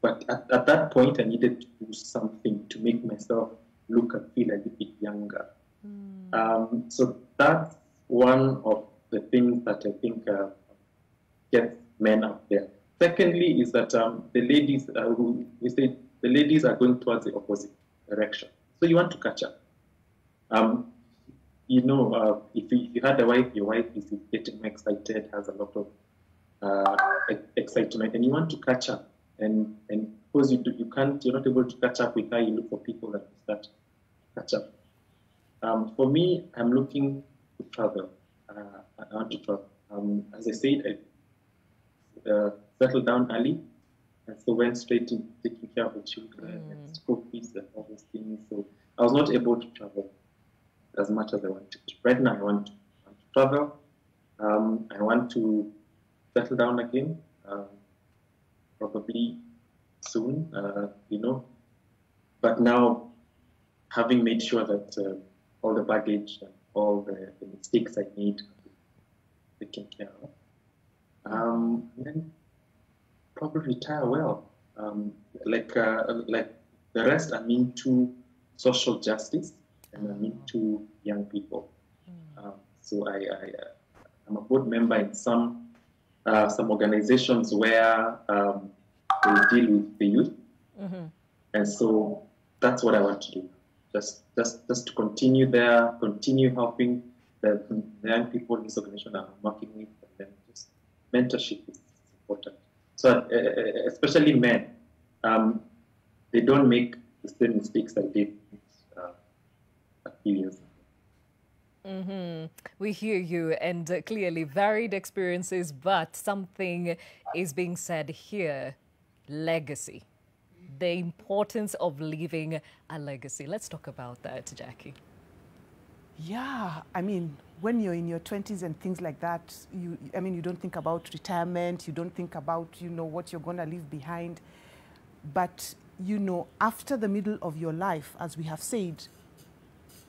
But at that point, I needed to do something to make myself look and feel a little bit younger. So that's one of the things that I think gets men out there. Secondly, is that the ladies the ladies are going towards the opposite direction. So you want to catch up. If you had a wife, your wife is getting excited, has a lot of excitement, and you want to catch up. And because you're not able to catch up with her, you look for people that start to catch up. For me, I'm looking to travel. I want to travel. As I said, I settled down early, and so went straight into taking care of the children and school fees and all those things. So I was not able to travel as much as I wanted. Right now, I want to travel. I want to settle down again, probably soon, But now, having made sure that all the baggage and all the mistakes I made are taken care of, then probably retire well. Like the rest, I'm into social justice and I'm into young people. So I'm a board member in some organizations where they deal with the youth, and so that's what I want to do. Just to continue there, continue helping the young people in this organization that I'm working with, and then just mentorship is important. So especially men, they don't make the same mistakes I did a few years ago. We hear you, and clearly varied experiences, but something is being said here, legacy. The importance of leaving a legacy. Let's talk about that, Jackie. Yeah, I mean, when you're in your 20s and things like that, you don't think about retirement, you don't think about, what you're going to leave behind. But, after the middle of your life, as we have said,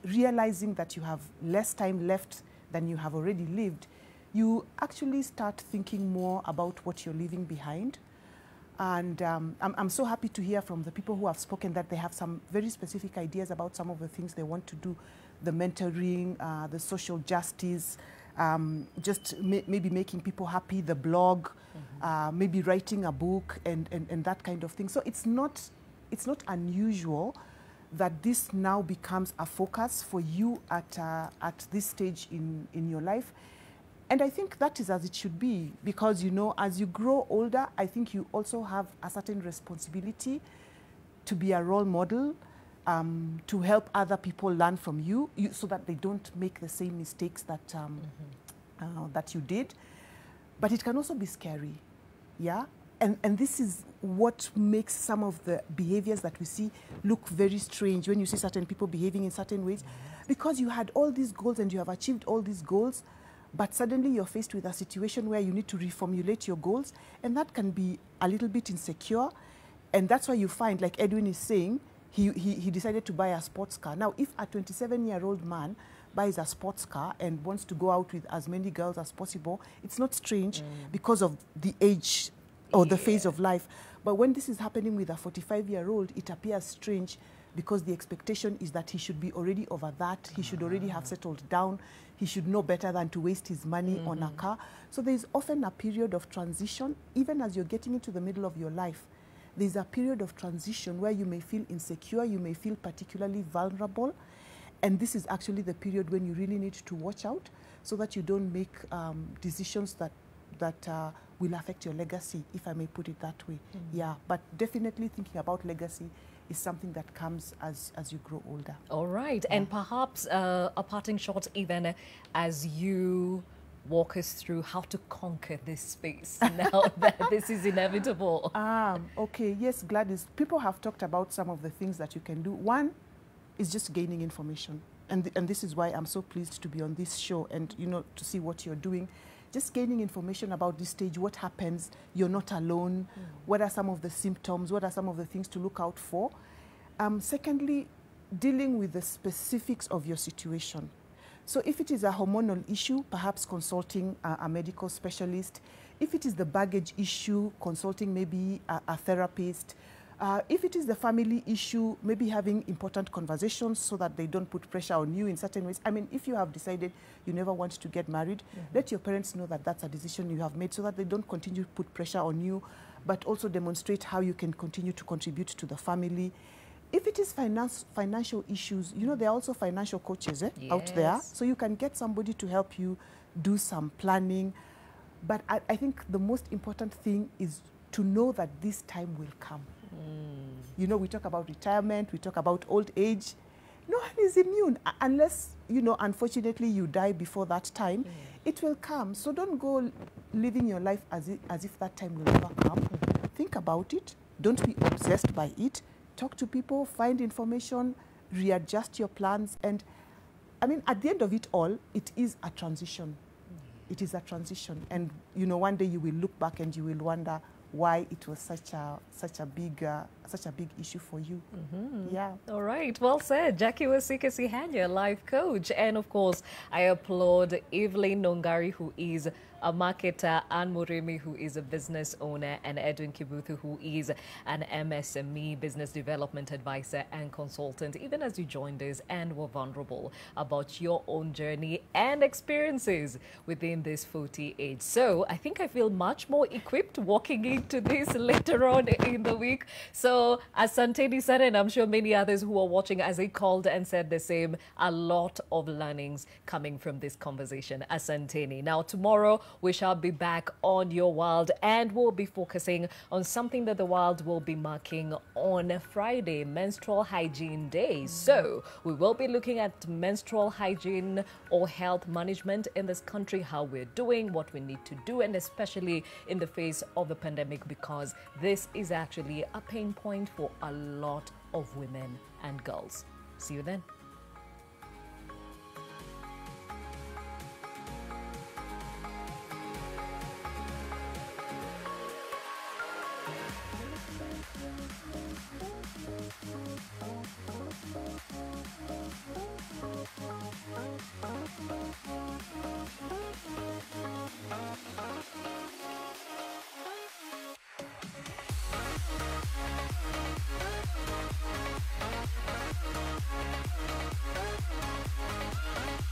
realizing that you have less time left than you have already lived, you actually start thinking more about what you're leaving behind. And I'm so happy to hear from the people who have spoken that they have some very specific ideas about some of the things they want to do, the mentoring, the social justice, maybe making people happy, the blog, maybe writing a book and that kind of thing. So it's not unusual that this now becomes a focus for you at this stage in your life. And I think that is as it should be, because, you know, as you grow older, I think you also have a certain responsibility to be a role model, to help other people learn from you so that they don't make the same mistakes that, that you did. But it can also be scary, yeah? And this is what makes some of the behaviors that we see look very strange when you see certain people behaving in certain ways, because you had all these goals and you have achieved all these goals, but suddenly you're faced with a situation where you need to reformulate your goals, and that can be a little bit insecure. And that's why you find, like Edwin is saying, he decided to buy a sports car. Now, if a 27-year-old man buys a sports car and wants to go out with as many girls as possible, it's not strange because of the age or the phase of life. But when this is happening with a 45-year-old, it appears strange because the expectation is that he should be already over that. He should already have settled down. He should know better than to waste his money on a car. So there's often a period of transition, even as you're getting into the middle of your life. There's a period of transition where you may feel insecure, you may feel particularly vulnerable. And this is actually the period when you really need to watch out so that you don't make decisions that will affect your legacy, if I may put it that way. Yeah, but definitely thinking about legacy is something that comes as you grow older. All right, and perhaps a parting shot even as you walk us through how to conquer this space now that this is inevitable. Okay, yes, Gladys. People have talked about some of the things that you can do. One is just gaining information. And this is why I'm so pleased to be on this show and, you know, to see what you're doing. Just gaining information about this stage, what happens, you're not alone, what are some of the symptoms, what are some of the things to look out for. Secondly, dealing with the specifics of your situation. So if it is a hormonal issue, perhaps consulting a medical specialist. If it is the baggage issue, consulting maybe a therapist. If it is the family issue, maybe having important conversations so that they don't put pressure on you in certain ways. I mean, if you have decided you never want to get married, let your parents know that that's a decision you have made so that they don't continue to put pressure on you, but also demonstrate how you can continue to contribute to the family. If it is financial issues, you know, there are also financial coaches out there. So you can get somebody to help you do some planning. But I think the most important thing is to know that this time will come. You know, we talk about retirement, we talk about old age. No one is immune unless, you know, unfortunately you die before that time. It will come. So don't go living your life as if that time will never come. Think about it. Don't be obsessed by it. Talk to people, find information, readjust your plans. And I mean, at the end of it all, it is a transition. It is a transition. And, you know, one day you will look back and you will wonder why it was such a big issue for you. Yeah. All right. Well said. Jackie Gachanja, life coach. And of course, I applaud Evelyn Nongari, who is a marketer, Anne Murimi, who is a business owner, and Edwin Kibuthu, who is an MSME business development advisor and consultant, even as you joined us and were vulnerable about your own journey and experiences within this 40 age. So I think I feel much more equipped walking into this later on in the week. So as Santeni said, and I'm sure many others who are watching, as they called and said the same, a lot of learnings coming from this conversation. Asanteni. Now tomorrow, we shall be back on Your World, and we'll be focusing on something that the world will be marking on Friday, Menstrual Hygiene Day. So we will be looking at menstrual hygiene or health management in this country, how we're doing, what we need to do, and especially in the face of the pandemic, because this is actually a pain point for a lot of women and girls. See you then.